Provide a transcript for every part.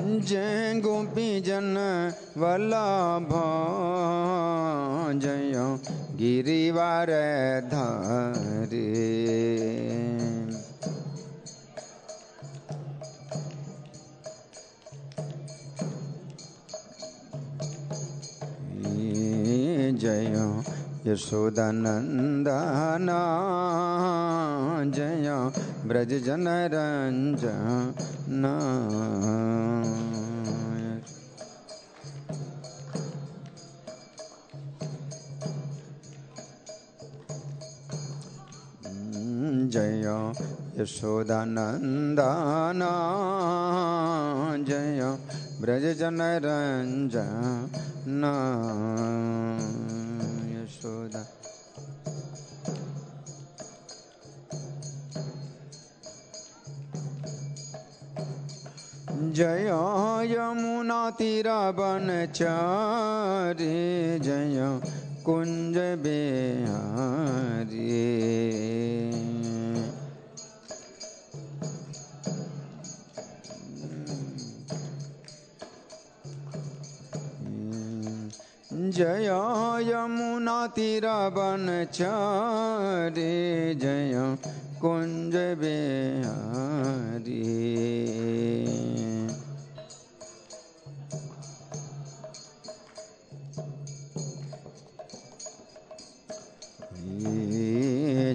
जय गोपी जन वल्लभ जय गिरिवर धारी। जय यशोदानंदन जय ब्रज जन रंजन। जय यशोदानंदन जय ब्रज जन रंजन। यशोदा जय यमुना तीरवनचारी जय कुंज बिहारी। जय यमुना तीरवनचारी जय कुंज बिहारी।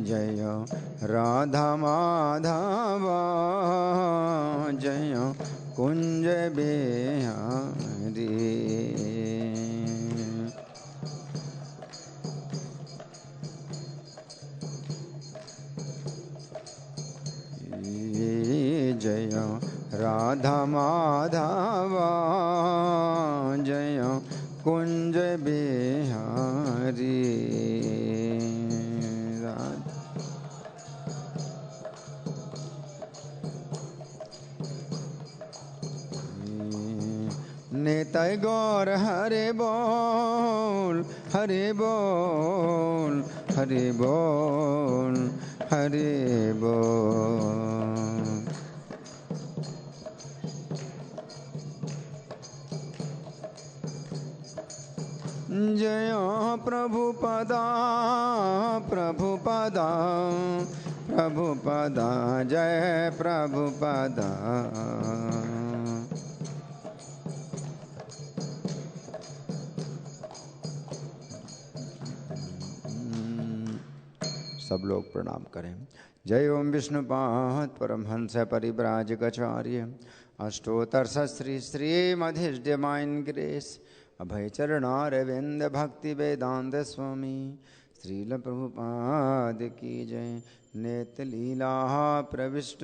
जय राधा माधव जय कुंज बिहारी। जय राधा माधव जय कुंज बिहारी। निताय गौर हरे बोल हरे बोल हरे बोल हरे बोल। जय प्रभुपदा प्रभुपदा प्रभुपदा जय प्रभुपदा। सब लोग प्रणाम करें। जय ओम विष्णुपाद परमहंस परिव्राजकाचार्य अष्टोत्तर श्री श्रीमधिष्ठ डिवाइन ग्रेस अभय चरणारविंद भक्ति वेदांत स्वामी श्रील प्रभुपाद की जय। नेत्र लीला प्रविष्ट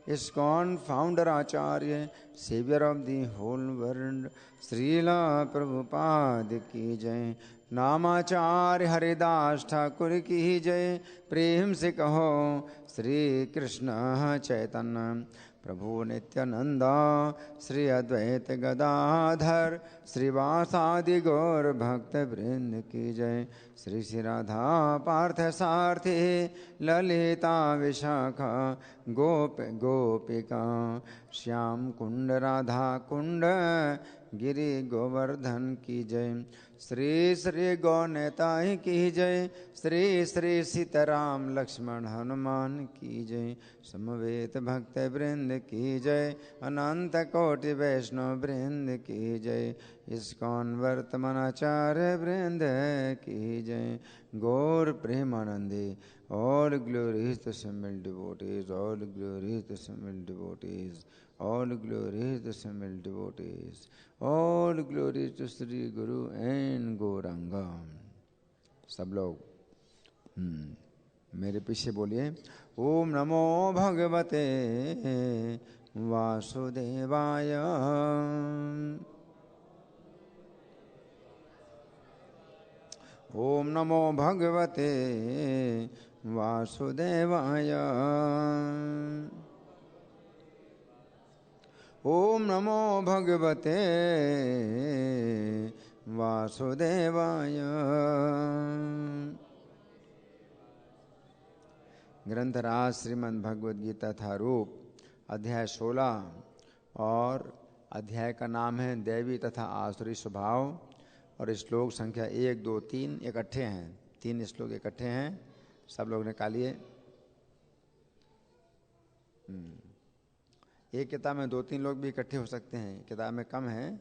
ISKCON founder acharya saviour of the whole world Srila Prabhupada की जय। नामाचार्य हरिदास ठाकुर की जय। प्रेम से कहो श्री कृष्ण चैतन्य प्रभु नित्यानंद श्री अद्वैत गदाधर श्रीवासादि गौर भक्त वृंद की जय। श्री श्री राधा पार्थ सारथी ललिता विशाखा गोप गोपिका श्याम कुंड राधा कुंड गिरि गोवर्धन की जय। श्री श्री गौनेताई की जय। श्री श्री सीताराम लक्ष्मण हनुमान की जय। समवेत भक्त वृंद की जय। अनंत कोटि वैष्णव वृंद की जय। इस्कॉन वर्तमानाचार्य वृंद की जय। गौर प्रेमानंदे all glories to simple devotees, all glories to simple devotees, all glories to simple devotees, all glories to Sri Guru and Gauranga। सब लोग मेरे पीछे बोलिए ओम नमो भगवते वासुदेवाय। ओम नमो भगवते वासुदेवाय। ओम नमो भगवते वासुदेवाय। ग्रंथराज श्रीमद् भगवद गीता था रूप अध्याय 16 और अध्याय का नाम है दैवी तथा आसुरी स्वभाव और श्लोक संख्या 1, 2, 3 इकट्ठे हैं। 3 श्लोक इकट्ठे हैं, सब लोग निकालिए। एक किताब में 2-3 लोग भी इकट्ठे हो सकते हैं, किताब में कम है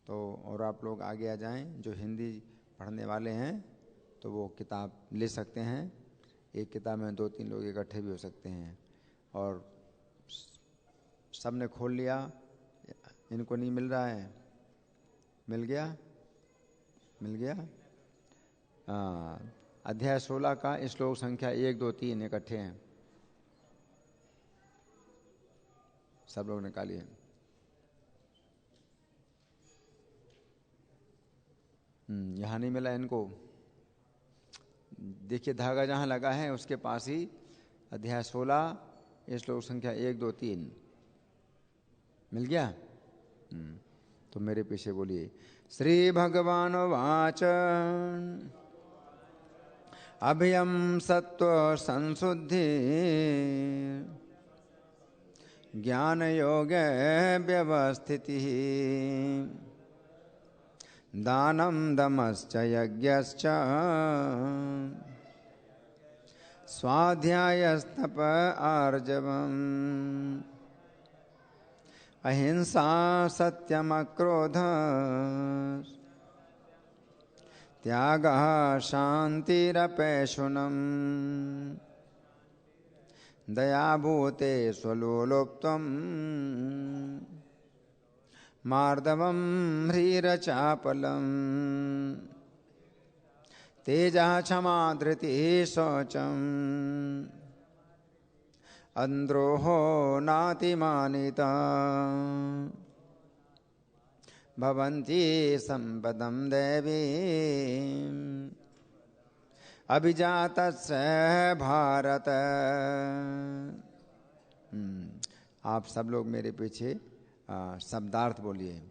तो, और आप लोग आगे आ जाएं। जो हिंदी पढ़ने वाले हैं तो वो किताब ले सकते हैं। एक किताब में 2-3 लोग इकट्ठे भी हो सकते हैं। और सब ने खोल लिया, इनको नहीं मिल रहा है? मिल गया? मिल गया? अध्याय 16 का श्लोक संख्या 1, 2, 3 इकट्ठे हैं, सब लोग निकालिए। यहाँ नहीं मिला इनको। देखिए धागा जहाँ लगा है उसके पास ही अध्याय 16 श्लोक संख्या 1, 2, 3 मिल गया? तो मेरे पीछे बोलिए। श्री भगवान वाच अभयम सत्व संशुद्धि ज्ञान योग व्यवस्थिति दानम दमश्च यज्ञश्च स्वाध्यायस्तप आर्जवम् अहिंसा सत्यमक्रोध त्यागः शान्तिरपैशुनम् दयाभूते स्वलोलुप्त्वम् मार्दवं ह्रीरचापलम् तेजः क्षमा धृतिः शौचम् अन्द्रोहो नातिमानिता भवन्ति सम्पदं देवी अभिजातस्य भारत। आप सब लोग मेरे पीछे शब्दार्थ बोलिए,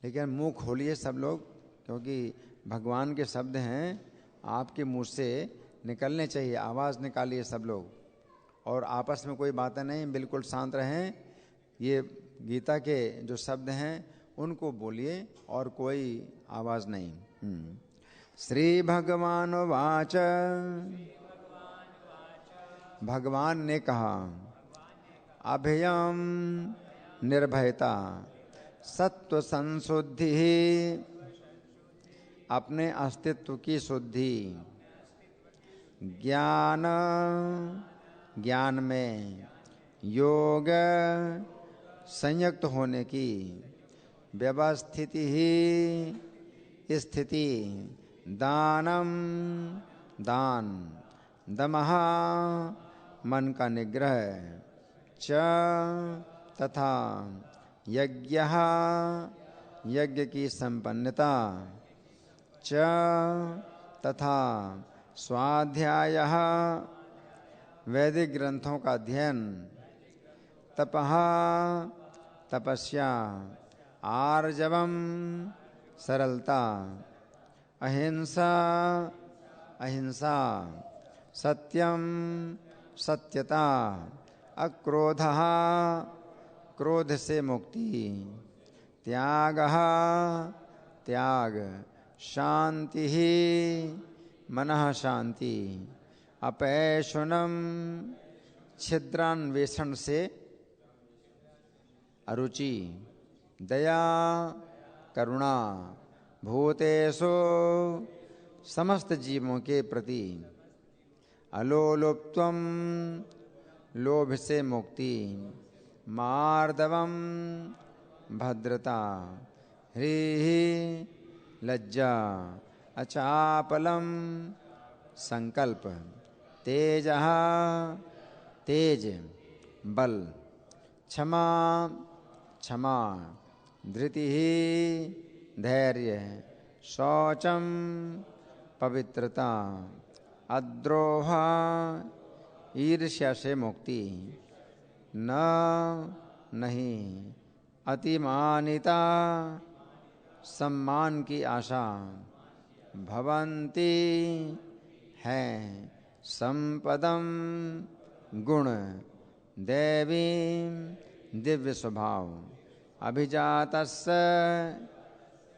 लेकिन मुंह खोलिए सब लोग, क्योंकि भगवान के शब्द हैं, आपके मुंह से निकलने चाहिए, आवाज़ निकालिए सब लोग। और आपस में कोई बातें नहीं, बिल्कुल शांत रहें। ये गीता के जो शब्द हैं उनको बोलिए और कोई आवाज़ नहीं। श्री भगवान वाच, भगवान ने कहा, अभयम निर्भयता, सत्व संशुद्धि अपने अस्तित्व की शुद्धि, ज्ञान ज्ञान में, योग संयुक्त होने की, व्यवस्थिति ही स्थिति, दानम दान, दमः मन का निग्रह, च तथा यज्ञः यज्ञ की संपन्नता, च तथा स्वाध्यायः वैदिक ग्रंथों का अध्ययन, तपः तपस्या, आर्जवम सरलता, अहिंसा अहिंसा, सत्यम सत्यता, अक्रोधः क्रोध से मुक्ति, त्यागः त्याग, शांति मनः शांति, अपैशुनम छिद्रान्वेषण से अरुचि, दया करुणा, भूतेषु समस्त जीवों के प्रति, अलोलुप्त्वम लोभ से मुक्ति, मार्दवम भद्रता, ह्रीः लज्जा, अचापलम संकल्प, तेजः तेज बल, क्षमा क्षमा, धृतिः धैर्य, शौचम पवित्रता, अद्रोह ईर्ष्या से मुक्ति, न नहीं, अतिमानिता सम्मान की आशा, भवन्ति हैं, संपदम गुण, दैवी दिव्य स्वभाव, अभिजातस्य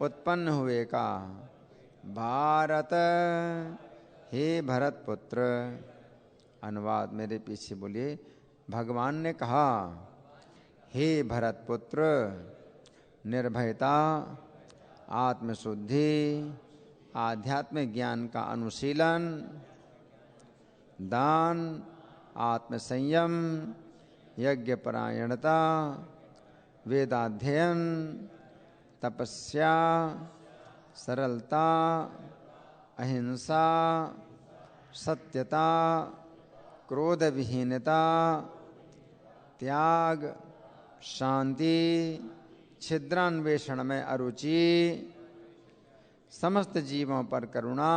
उत्पन्न हुए का भारत हे भरत पुत्र। अनुवाद मेरे पीछे बोलिए। भगवान ने कहा, हे भरत पुत्र, निर्भयता, आत्मशुद्धि, आध्यात्मिक ज्ञान का अनुशीलन, दान, आत्मसंयम, यज्ञपरायणता, वेदाध्ययन, तपस्या, सरलता, अहिंसा, सत्यता, क्रोध विहीनता, त्याग, शांति, छिद्रान्वेषण में अरुचि, समस्त जीवों पर करुणा,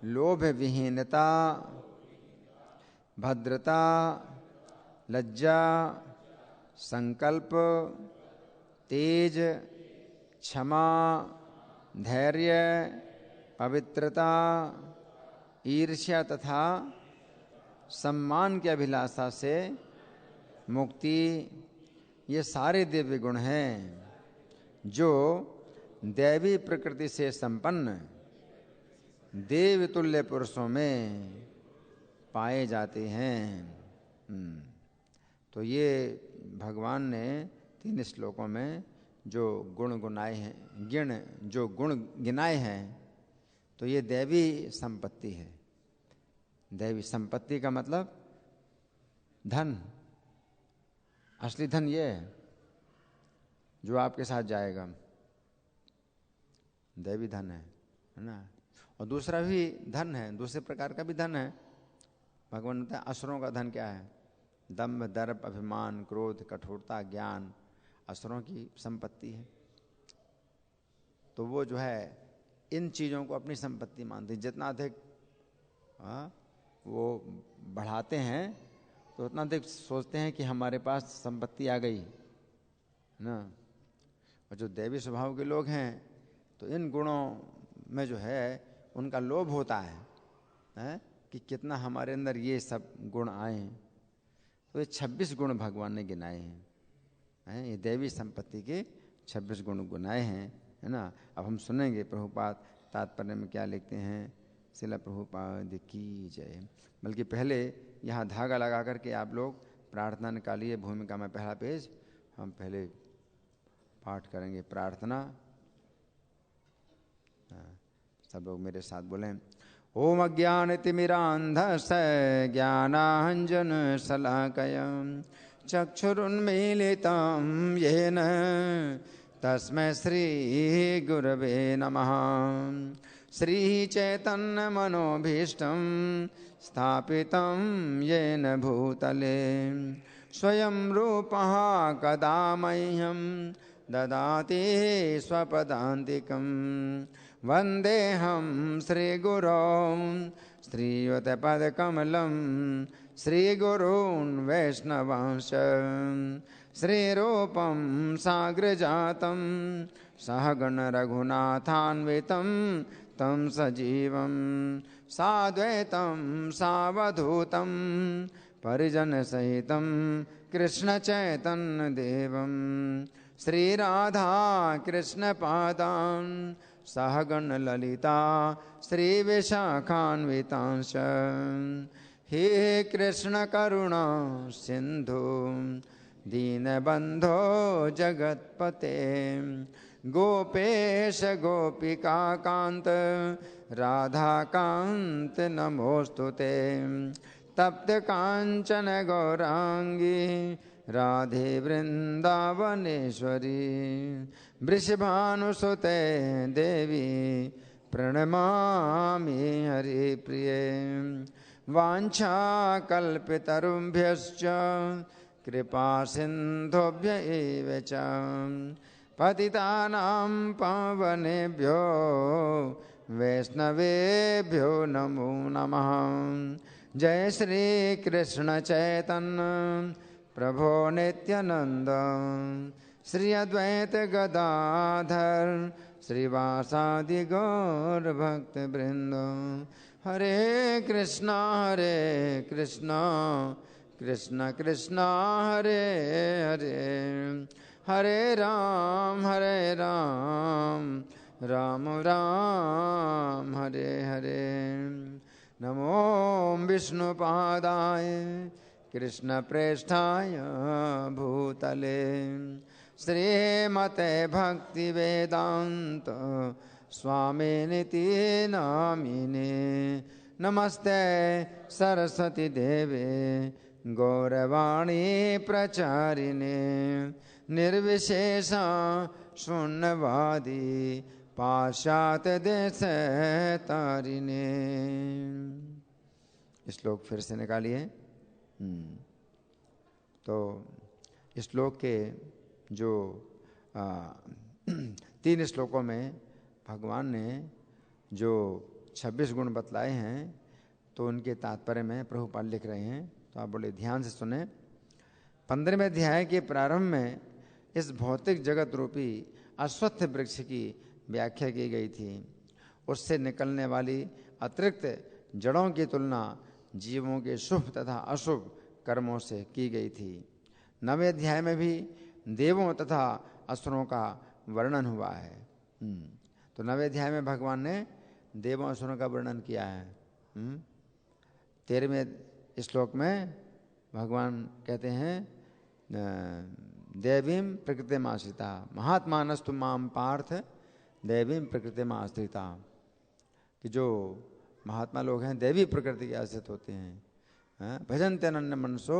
लोभ विहीनता, भद्रता, लज्जा, संकल्प, तेज, क्षमा, धैर्य, पवित्रता, ईर्ष्या तथा सम्मान की अभिलाषा से मुक्ति, ये सारे दिव्य गुण हैं जो दैवी प्रकृति से संपन्न देवतुल्य पुरुषों में पाए जाते हैं। तो ये भगवान ने 3 श्लोकों में जो गुण गिनाए हैं, तो ये दैवी संपत्ति है। दैवी संपत्ति का मतलब धन, असली धन ये है जो आपके साथ जाएगा, दैवी धन है ना। और दूसरा भी धन है, दूसरे प्रकार का भी धन है। भगवान बताए असुरों का धन क्या है? दंभ, दर्प, अभिमान, क्रोध, कठोरता, ज्ञान असुरों की संपत्ति है। तो वो जो है इन चीज़ों को अपनी संपत्ति मानते हैं। जितना अधिक वो बढ़ाते हैं तो उतना अधिक सोचते हैं कि हमारे पास संपत्ति आ गई ना। और जो दैवी स्वभाव के लोग हैं तो इन गुणों में जो है उनका लोभ होता है कि कितना हमारे अंदर ये सब गुण आए हैं। तो ये 26 गुण भगवान ने गिनाए हैं, ये दैवी संपत्ति के 26 गुण गिनाए हैं, है ना। अब हम सुनेंगे प्रभुपाद तात्पर्य में क्या लिखते हैं। शिला प्रभुपाद की जय। बल्कि पहले यहाँ धागा लगा करके आप लोग प्रार्थना निकालिए। भूमिका में पहला पेज हम पहले पाठ करेंगे प्रार्थना। सब लोग मेरे साथ बोलें। ओम अज्ञानतिमिरान्धस्य ज्ञानाञ्जनशलाकया चक्षुरुन्मीलितं येन तस्मै श्रीगुरवे नमः। श्रीचैतन्यमनोभीष्टं स्थापितं येन भूतले स्वयं रूपः कदा मह्यं ददाति स्वपदान्तिकं। वन्देऽहं श्रीगुरौ श्रीयुतपदकमलं श्रीगुरून् वैष्णवांश्च श्रीरूपं साग्रजातं सहगण रघुनाथान्वितं तं सजीवं साद्वैतं सावधूतं परिजनसहितं कृष्णचैतन्यदेवं श्रीराधा कृष्णपादान् सहगण ललिता श्रीविशाखान्वितांश्च। हे कृष्ण करुणा सिंधु दीनबंधो जगत्पते गोपेश गोपिका कांत राधा कांत नमोस्तुते। तप्त कांचन गौरांगी राधे वृंदावनेश्वरी वृषभानुसुते देवी प्रणमामि हरिप्रिये। वाञ्छाकल्पितरुभ्यश्च कृपा सिन्धुभ्य एव च पतितानां पावनेभ्यो वैष्णवेभ्यो नमो नमः। जय श्री कृष्ण चैतन्य प्रभो नित्यानंद श्री अद्वैत गदाधर श्रीवासादि गौर भक्त वृंद। हरे कृष्णा कृष्ण कृष्ण हरे हरे हरे राम राम राम हरे हरे। नमो विष्णुपादाय कृष्णप्रेष्ठाय भूतले श्रीमते भक्तिवेदांत स्वामिनिति नामिने। नमस्ते सरस्वती देवे गौरवाणी प्रचारिणे निर्विशेष शून्यवादी पाश्चात्य देश तारिणे। श्लोक फिर से निकालिए। तो श्लोक के जो 3 श्लोकों में भगवान ने जो 26 गुण बतलाए हैं, तो उनके तात्पर्य में प्रभुपाद लिख रहे हैं। तो आप बोले ध्यान से सुने। 15वें अध्याय के प्रारंभ में इस भौतिक जगत रूपी अश्वत्थ वृक्ष की व्याख्या की गई थी। उससे निकलने वाली अतिरिक्त जड़ों की तुलना जीवों के शुभ तथा अशुभ कर्मों से की गई थी। 9वें अध्याय में भी देवों तथा असुरों का वर्णन हुआ है। तो 9वें अध्याय में भगवान ने देवों असुरों का वर्णन किया है। 13वें श्लोक में भगवान कहते हैं देवीं प्रकृतिमाश्रिता महात्मानस्तु माम पार्थ देवीं प्रकृतिमाश्रिता, कि जो महात्मा लोग हैं देवी प्रकृति के आश्रित होते हैं। भजन्ते अनन्य मनसो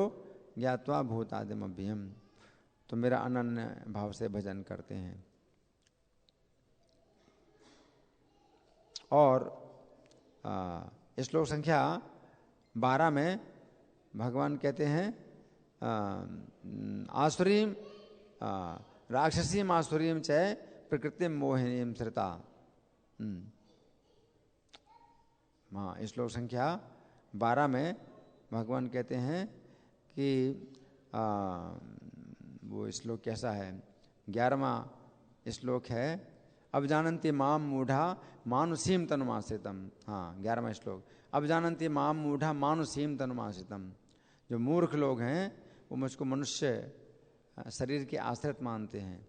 ज्ञात्वा भूतादिमभ्यम, तो मेरा अनन्य भाव से भजन करते हैं। और श्लोक संख्या 12 में भगवान कहते हैं आसुरीम राक्षसीम आसुरीम च प्रकृतिम मोहिनीम श्रिता। हाँ, श्लोक संख्या 12 में भगवान कहते हैं कि वो श्लोक कैसा है, 11वां श्लोक है अब जानन्ति माम मूढ़ा मानुषीम तनुमाश्रितम। हाँ, 11वां श्लोक अब जानन्ति माम मूढ़ा मानुषीम तनुमाश्रितम। जो मूर्ख लोग हैं वो मुझको मनुष्य शरीर के आश्रित मानते हैं।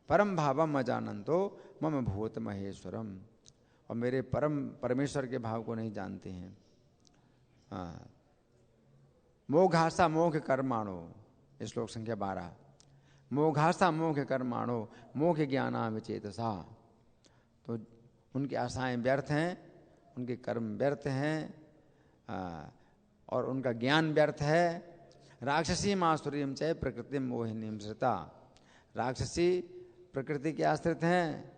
परम भावम अजानन्तो मम भूत महेश्वरम, और मेरे परमेश्वर के भाव को नहीं जानते हैं। मोघासा मोघ कर्माणो, श्लोक संख्या 12, मोघासा मोघ कर्माणो मोघ ज्ञाना विचेतसा। तो उनकी आशाएं व्यर्थ हैं, उनके कर्म व्यर्थ हैं, और उनका ज्ञान व्यर्थ है। राक्षसी मासुरीम च प्रकृति मोहिनीम श्रिता, राक्षसी प्रकृति के आश्रित हैं,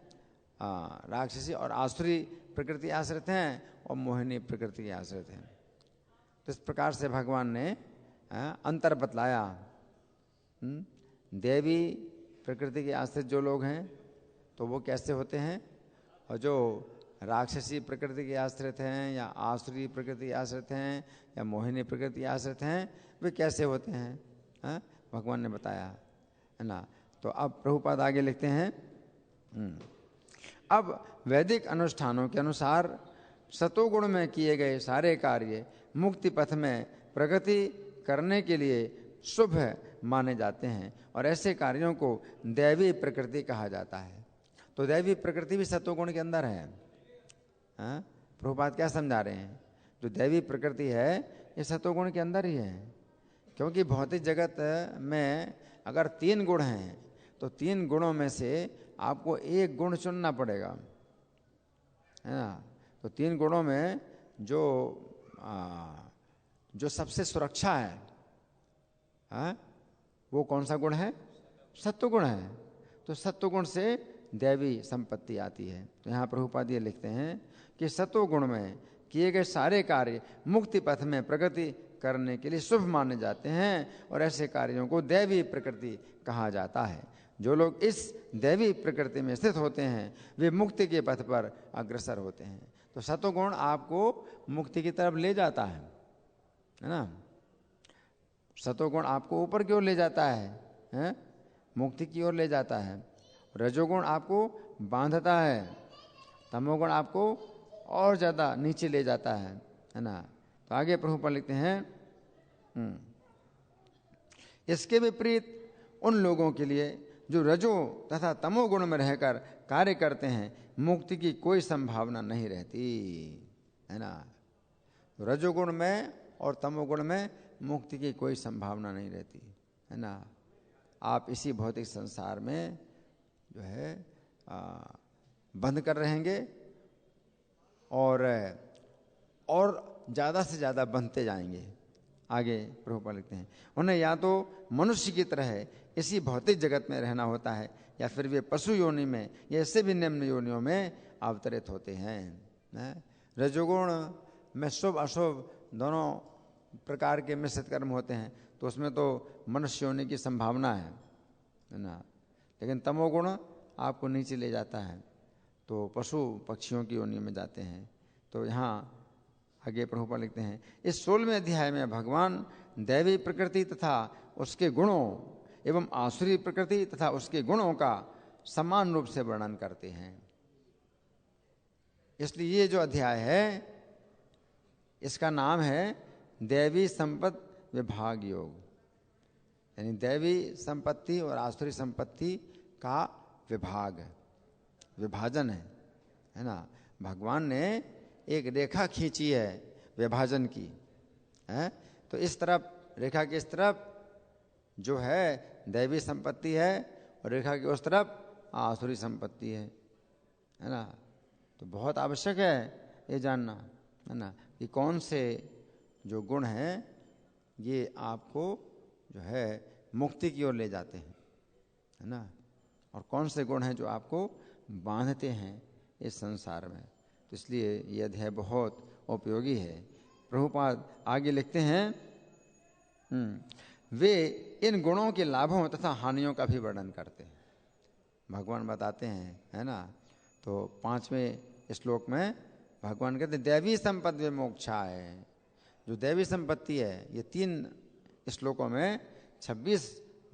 राक्षसी और आसुरी प्रकृति आश्रित हैं, और मोहिनी प्रकृति के आश्रित हैं। तो इस प्रकार से भगवान ने अंतर बतलाया। देवी प्रकृति के आश्रित जो लोग हैं तो वो कैसे होते हैं, और जो राक्षसी प्रकृति के आश्रित हैं या आसुरी प्रकृति के आश्रित हैं या मोहिनी प्रकृति के आश्रित हैं वे कैसे होते हैं, भगवान ने बताया, है ना। तो अब प्रभुपाद आगे लिखते हैं अब वैदिक अनुष्ठानों के अनुसार सतोगुण में किए गए सारे कार्य मुक्ति पथ में प्रगति करने के लिए शुभ माने जाते हैं, और ऐसे कार्यों को दैवी प्रकृति कहा जाता है। तो दैवी प्रकृति भी सतोगुण के अंदर है। प्रभुपाद क्या समझा रहे हैं, जो दैवी प्रकृति है ये सतोगुण के अंदर ही है। क्योंकि भौतिक जगत में अगर 3 गुण हैं तो 3 गुणों में से आपको 1 गुण चुनना पड़ेगा, है ना। तो 3 गुणों में जो सबसे सुरक्षा है, वो कौन सा गुण है, सत्वगुण है। तो सत्वगुण से दैवी संपत्ति आती है। तो यहाँ प्रभुपाद ये लिखते हैं कि सत्वगुण में किए गए सारे कार्य मुक्ति पथ में प्रगति करने के लिए शुभ माने जाते हैं, और ऐसे कार्यों को दैवी प्रकृति कहा जाता है। जो लोग इस दैवी प्रकृति में स्थित होते हैं वे मुक्ति के पथ पर अग्रसर होते हैं। तो सत्वगुण आपको मुक्ति की तरफ ले जाता है ना। सत्वगुण आपको ऊपर की ओर ले जाता है, मुक्ति की ओर ले जाता है। रजोगुण आपको बांधता है, तमोगुण आपको और ज़्यादा नीचे ले जाता है ना। तो आगे प्रभुपाद लिखते हैं इसके विपरीत उन लोगों के लिए जो रजो तथा तमोगुण में रहकर कार्य करते हैं मुक्ति की कोई संभावना नहीं रहती, है ना। रजोगुण में और तमोगुण में मुक्ति की कोई संभावना नहीं रहती, है ना। आप इसी भौतिक संसार में जो है बंद कर रहेंगे और ज़्यादा से ज़्यादा बनते जाएंगे। आगे प्रभुपाद लिखते हैं, उन्हें या तो मनुष्य की तरह इसी भौतिक जगत में रहना होता है या फिर वे पशु योनि में या इससे भी निम्न योनियों में अवतरित होते हैं। रजोगुण में शुभ अशुभ दोनों प्रकार के मिश्रित कर्म होते हैं, तो उसमें तो मनुष्य योनि की संभावना है ना। लेकिन तमोगुण आपको नीचे ले जाता है, तो पशु पक्षियों की योनि में जाते हैं। तो यहाँ आगे प्रभुपाद लिखते हैं, इस 16वें अध्याय में भगवान दैवी प्रकृति तथा उसके गुणों एवं आसुरी प्रकृति तथा उसके गुणों का समान रूप से वर्णन करते हैं। इसलिए ये जो अध्याय है इसका नाम है दैवी संपत्ति विभाग योग, यानी दैवी संपत्ति और आसुरी संपत्ति का विभाजन है ना। भगवान ने एक रेखा खींची है विभाजन की, है। तो इस तरफ रेखा के इस तरफ जो है दैवी संपत्ति है और रेखा के उस तरफ आसुरी संपत्ति है ना। तो बहुत आवश्यक है ये जानना, है ना, कि कौन से जो गुण हैं ये आपको जो है मुक्ति की ओर ले जाते हैं, है ना, और कौन से गुण हैं जो आपको बांधते हैं इस संसार में। तो इसलिए ये अध्याय बहुत उपयोगी है। प्रभुपाद आगे लिखते हैं, वे इन गुणों के लाभों तथा हानियों का भी वर्णन करते हैं। भगवान बताते हैं, है ना। तो 5वें श्लोक में भगवान कहते हैं दैवी संपत्ति विमोक्षा है। जो दैवी संपत्ति है ये 3 श्लोकों में 26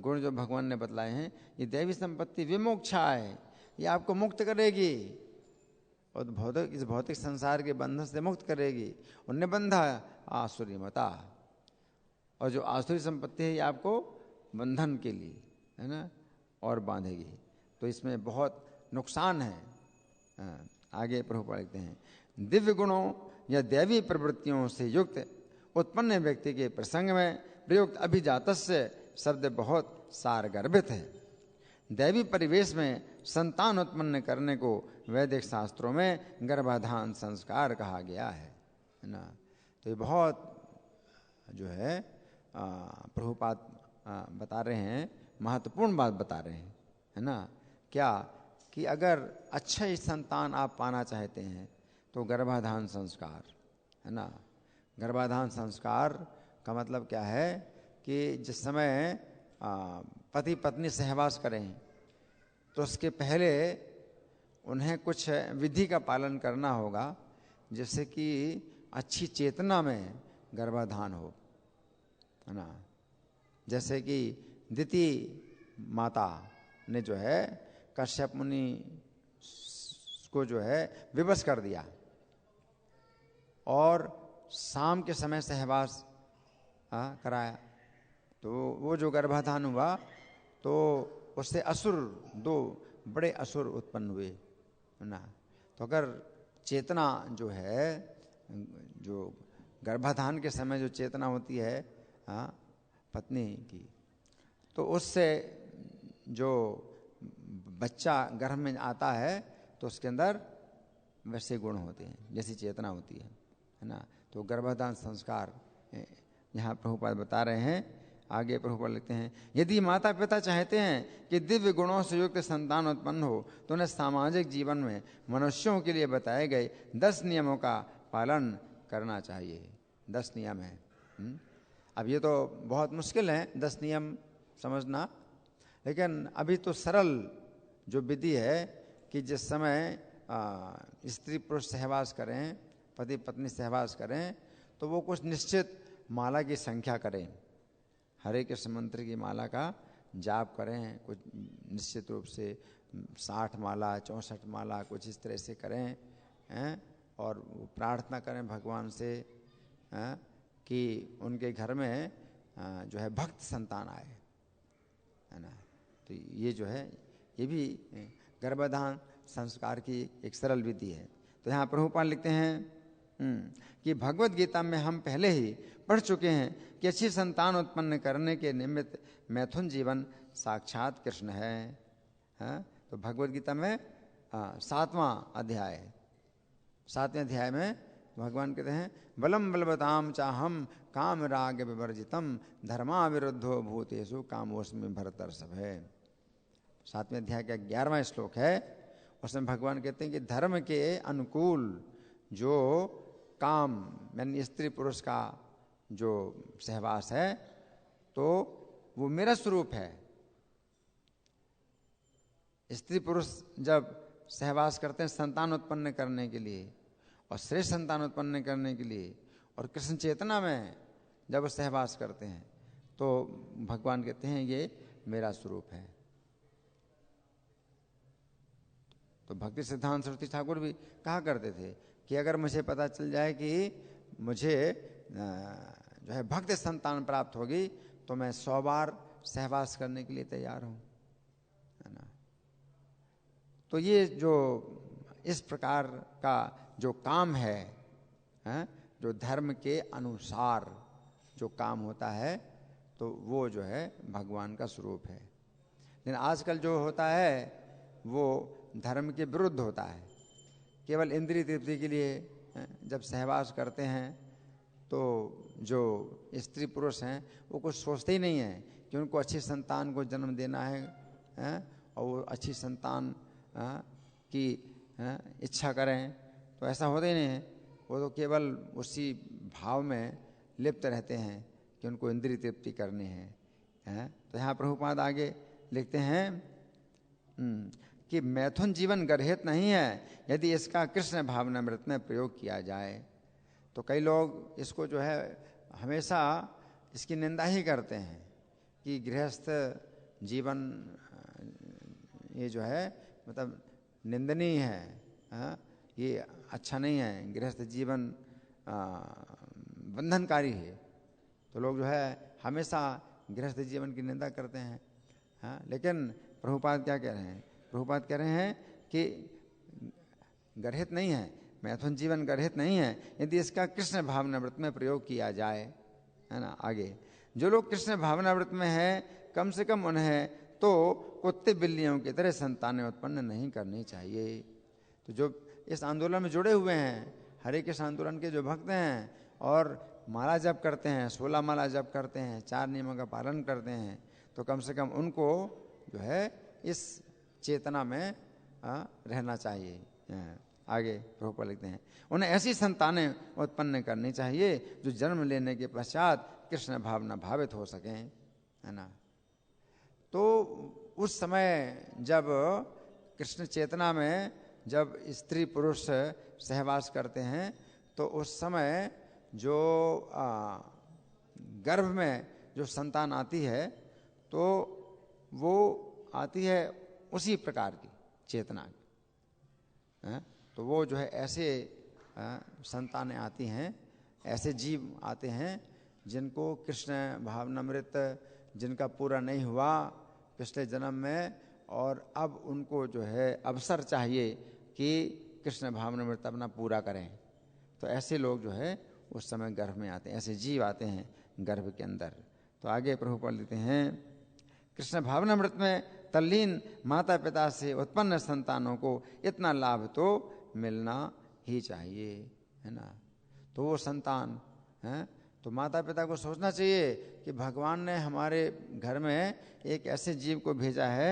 गुण जो भगवान ने बतलाए हैं, ये दैवी संपत्ति विमोक्षा है, ये आपको मुक्त करेगी और इस भौतिक संसार के बंधन से मुक्त करेगी। और निबंधा आसुरी मता, और जो आसुरी संपत्ति है ये आपको बंधन के लिए, है ना, और बांधेगी। तो इसमें बहुत नुकसान है। आगे प्रभुपाद लिखते हैं, दिव्य गुणों या दैवी प्रवृत्तियों से युक्त उत्पन्न व्यक्ति के प्रसंग में प्रयुक्त अभिजातस्य शब्द बहुत सारगर्भित है। दैवी परिवेश में संतान उत्पन्न करने को वैदिक शास्त्रों में गर्भाधान संस्कार कहा गया है ना। तो ये बहुत जो है प्रभुपाद बता रहे हैं, महत्वपूर्ण बात बता रहे हैं, है ना। क्या कि अगर अच्छा ही संतान आप पाना चाहते हैं तो गर्भाधान संस्कार, है ना। गर्भाधान संस्कार का मतलब क्या है कि जिस समय पति पत्नी सहवास करें तो उसके पहले उन्हें कुछ विधि का पालन करना होगा, जिससे कि अच्छी चेतना में गर्भाधान हो, है ना। जैसे कि दिति माता ने जो है कश्यप मुनि को जो है विवश कर दिया और शाम के समय सहवास कराया, तो वो जो गर्भाधान हुआ तो उससे असुर 2 बड़े असुर उत्पन्न हुए, है ना। तो अगर चेतना जो है, जो गर्भाधान के समय जो चेतना होती है पत्नी की, तो उससे जो बच्चा गर्भ में आता है तो उसके अंदर वैसे गुण होते हैं जैसी चेतना होती है ना। तो गर्भाधान संस्कार यहाँ प्रभुपाद बता रहे हैं। आगे प्रभुपाद लिखते हैं, यदि माता पिता चाहते हैं कि दिव्य गुणों से युक्त संतान उत्पन्न हो तो उन्हें सामाजिक जीवन में मनुष्यों के लिए बताए गए 10 नियमों का पालन करना चाहिए। 10 नियम है। अब ये तो बहुत मुश्किल है 10 नियम समझना, लेकिन अभी तो सरल जो विधि है कि जिस समय स्त्री पुरुष सहवास करें, पति पत्नी सहवास करें, तो वो कुछ निश्चित माला की संख्या करें, हरे कृष्ण मंत्र की माला का जाप करें, कुछ निश्चित रूप से 60 माला 64 माला कुछ इस तरह से करें, और प्रार्थना करें भगवान से कि उनके घर में जो है भक्त संतान आए, है ना। तो ये जो है ये भी गर्भाधान संस्कार की एक सरल विधि है। तो यहाँ प्रभुपाद लिखते हैं कि भगवत गीता में हम पहले ही पढ़ चुके हैं कि अच्छी संतान उत्पन्न करने के निमित्त मैथुन जीवन साक्षात कृष्ण है। तो भगवत गीता में 7वां अध्याय, 7वें अध्याय में भगवान कहते हैं बलम बलवताम चाहम काम राग विवर्जितम धर्मा विरुद्धो भूतेषु कामोस्मि भरतर्षभ है। 7वें अध्याय का 11वां श्लोक है। उसमें भगवान कहते हैं कि धर्म के अनुकूल जो काम यानी स्त्री पुरुष का जो सहवास है तो वो मेरा स्वरूप है। स्त्री पुरुष जब सहवास करते हैं संतान उत्पन्न करने के लिए और श्रेष्ठ संतान उत्पन्न करने के लिए, और कृष्ण चेतना में जब वो सहवास करते हैं तो भगवान कहते हैं ये मेरा स्वरूप है। तो भक्ति सिद्धांत सरस्वती ठाकुर भी कहा करते थे कि अगर मुझे पता चल जाए कि मुझे जो है भक्त संतान प्राप्त होगी तो मैं 100 बार सहवास करने के लिए तैयार हूँ, है ना। तो ये जो इस प्रकार का जो काम है, जो धर्म के अनुसार जो काम होता है तो वो जो है भगवान का स्वरूप है। लेकिन आजकल जो होता है वो धर्म के विरुद्ध होता है। केवल इंद्रिय तृप्ति के लिए जब सहवास करते हैं तो जो स्त्री पुरुष हैं वो कुछ सोचते ही नहीं है कि उनको अच्छी संतान को जन्म देना है और वो अच्छी संतान की इच्छा करें, तो ऐसा होता ही नहीं है। वो तो केवल उसी भाव में लिप्त रहते हैं कि उनको इंद्रिय तृप्ति करनी है। तो यहाँ प्रभुपाद आगे लिखते हैं कि मैथुन जीवन गर्हित नहीं है यदि इसका कृष्ण भावनामृत में प्रयोग किया जाए। तो कई लोग इसको जो है हमेशा इसकी निंदा ही करते हैं कि गृहस्थ जीवन ये जो है मतलब निंदनीय है, ये अच्छा नहीं है, गृहस्थ जीवन बंधनकारी है। तो लोग जो है हमेशा गृहस्थ जीवन की निंदा करते हैं। लेकिन प्रभुपाद क्या कह रहे हैं? प्रभुपाद कह रहे हैं कि गर्हित नहीं है, मैथुन जीवन गर्हित नहीं है यदि इसका कृष्ण भावनामृत में प्रयोग किया जाए, है ना। आगे जो लोग कृष्ण भावनामृत में है कम से कम उन्हें तो कुत्ते बिल्लियों की तरह संतानें उत्पन्न नहीं करनी चाहिए। तो जो इस आंदोलन में जुड़े हुए हैं, हरे कृष्ण आंदोलन के जो भक्त हैं और माला जप करते हैं, 16 माला जप करते हैं, 4 नियमों का पालन करते हैं, तो कम से कम उनको जो है इस चेतना में रहना चाहिए। आगे प्रभुपाद लिखते हैं उन्हें ऐसी संतानें उत्पन्न करनी चाहिए जो जन्म लेने के पश्चात कृष्ण भावना भावित हो सकें, है ना। तो उस समय जब कृष्ण चेतना में जब स्त्री पुरुष सहवास करते हैं तो उस समय जो गर्भ में जो संतान आती है तो वो आती है उसी प्रकार की चेतना की। तो वो जो है ऐसे संतानें आती हैं, ऐसे जीव आते हैं जिनको कृष्ण भावनामृत जिनका पूरा नहीं हुआ पिछले जन्म में, और अब उनको जो है अवसर चाहिए कि कृष्ण भावनामृत अपना पूरा करें। तो ऐसे लोग जो है उस समय गर्भ में आते हैं, ऐसे जीव आते हैं गर्भ के अंदर। तो आगे प्रभुपाद लिखते हैं कृष्ण भावनामृत में तल्लीन माता पिता से उत्पन्न संतानों को इतना लाभ तो मिलना ही चाहिए, है ना। तो वो संतान है तो माता पिता को सोचना चाहिए कि भगवान ने हमारे घर में एक ऐसे जीव को भेजा है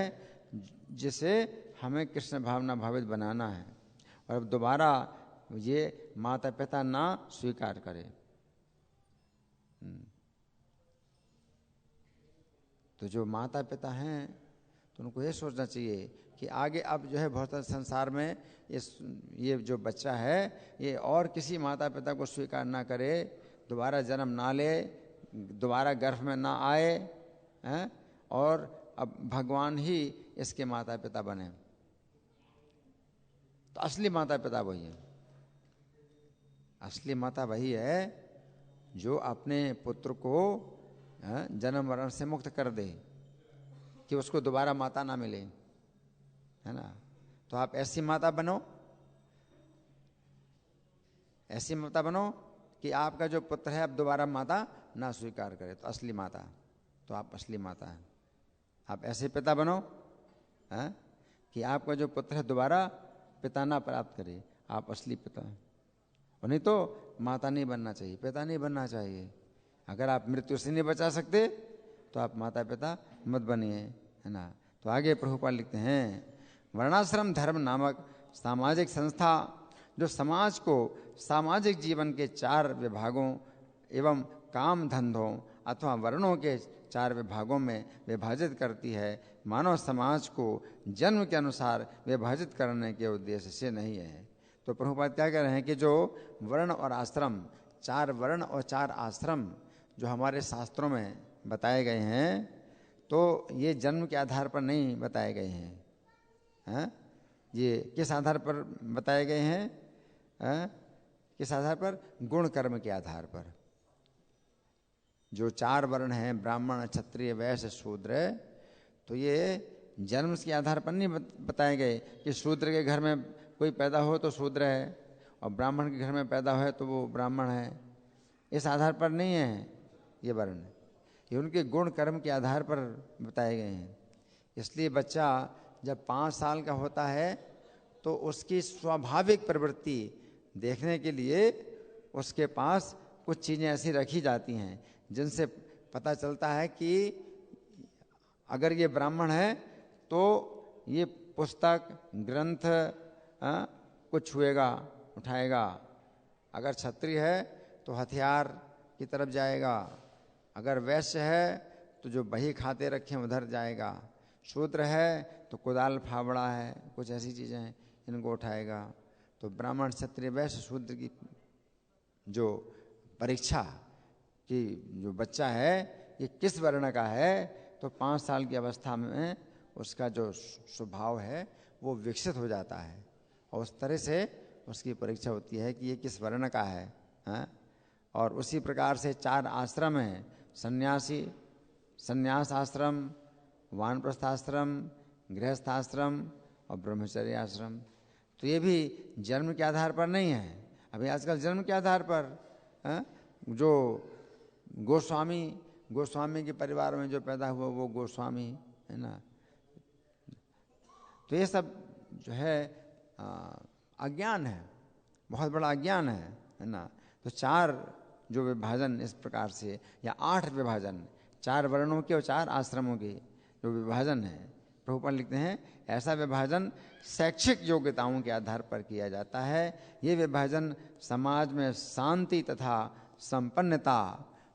जिसे हमें कृष्ण भावना भावित बनाना है, और अब दोबारा ये माता पिता ना स्वीकार करे। तो जो माता पिता हैं तो उनको ये सोचना चाहिए कि आगे अब जो है बहुत संसार में ये जो बच्चा है ये और किसी माता पिता को स्वीकार ना करे, दोबारा जन्म ना ले, दोबारा गर्भ में ना आए, हैं, और अब भगवान ही इसके माता पिता बने। तो असली माता पिता वही है, असली माता वही है जो अपने पुत्र को जन्म मरण से मुक्त कर दे, कि उसको दोबारा माता ना मिले, है ना। तो आप ऐसी माता बनो, ऐसी माता बनो कि आपका जो पुत्र है अब दोबारा माता ना स्वीकार करे, तो असली माता, तो आप असली माता हैं। आप ऐसे पिता बनो कि आपका जो पुत्र है दोबारा पिता ना प्राप्त करे, आप असली पिता हैं। और नहीं तो माता नहीं बनना चाहिए, पिता नहीं बनना चाहिए। अगर आप मृत्यु से नहीं बचा सकते तो आप माता पिता मत बनिए, है ना। तो आगे प्रभुपाद लिखते हैं, वर्णाश्रम धर्म नामक सामाजिक संस्था जो समाज को सामाजिक जीवन के 4 विभागों एवं काम धंधों अथवा वर्णों के 4 विभागों में विभाजित करती है, मानव समाज को जन्म के अनुसार विभाजित करने के उद्देश्य से नहीं है। तो प्रभुपाद क्या कह रहे हैं कि जो वर्ण और आश्रम, 4 वर्ण और 4 आश्रम जो हमारे शास्त्रों में बताए गए हैं, तो ये जन्म के आधार पर नहीं बताए गए हैं। ये किस आधार पर बताए गए हैं? किस आधार पर? गुण कर्म के आधार पर। जो 4 वर्ण हैं, ब्राह्मण, क्षत्रिय, वैश्य, शूद्र, तो ये जन्म के आधार पर नहीं बताए गए कि शूद्र के घर में कोई पैदा हो तो शूद्र है और ब्राह्मण के घर में पैदा हो तो वो ब्राह्मण है। इस आधार पर नहीं है ये वर्ण, ये उनके गुण कर्म के आधार पर बताए गए हैं। इसलिए बच्चा जब 5 साल का होता है तो उसकी स्वाभाविक प्रवृत्ति देखने के लिए उसके पास कुछ चीज़ें ऐसी रखी जाती हैं जिनसे पता चलता है कि अगर ये ब्राह्मण है तो ये पुस्तक ग्रंथ कुछ छुएगा, उठाएगा। अगर क्षत्रिय है तो हथियार की तरफ जाएगा। अगर वैश्य है तो जो बही खाते रखे उधर जाएगा। शूद्र है तो कुदाल फावड़ा है, कुछ ऐसी चीज़ें हैं इनको उठाएगा। तो ब्राह्मण, क्षत्रिय, वैश्य, शूद्र की जो परीक्षा कि जो बच्चा है ये किस वर्ण का है, तो 5 साल की अवस्था में उसका जो स्वभाव है वो विकसित हो जाता है और उस तरह से उसकी परीक्षा होती है कि ये किस वर्ण का है, और उसी प्रकार से 4 आश्रम हैं, सन्यासी, सन्यास आश्रम, वानप्रस्थ आश्रम, गृहस्थ आश्रम और ब्रह्मचर्य आश्रम। तो ये भी जन्म के आधार पर नहीं है। अभी आजकल जन्म के आधार पर जो गोस्वामी के परिवार में जो पैदा हुआ वो गोस्वामी है ना। तो ये सब जो है अज्ञान है, बहुत बड़ा अज्ञान है ना। तो 4 जो विभाजन इस प्रकार से, या 8 विभाजन, 4 वर्णों के और 4 आश्रमों के जो विभाजन है, प्रभुपाद लिखते हैं ऐसा विभाजन शैक्षिक योग्यताओं के आधार पर किया जाता है। ये विभाजन समाज में शांति तथा संपन्नता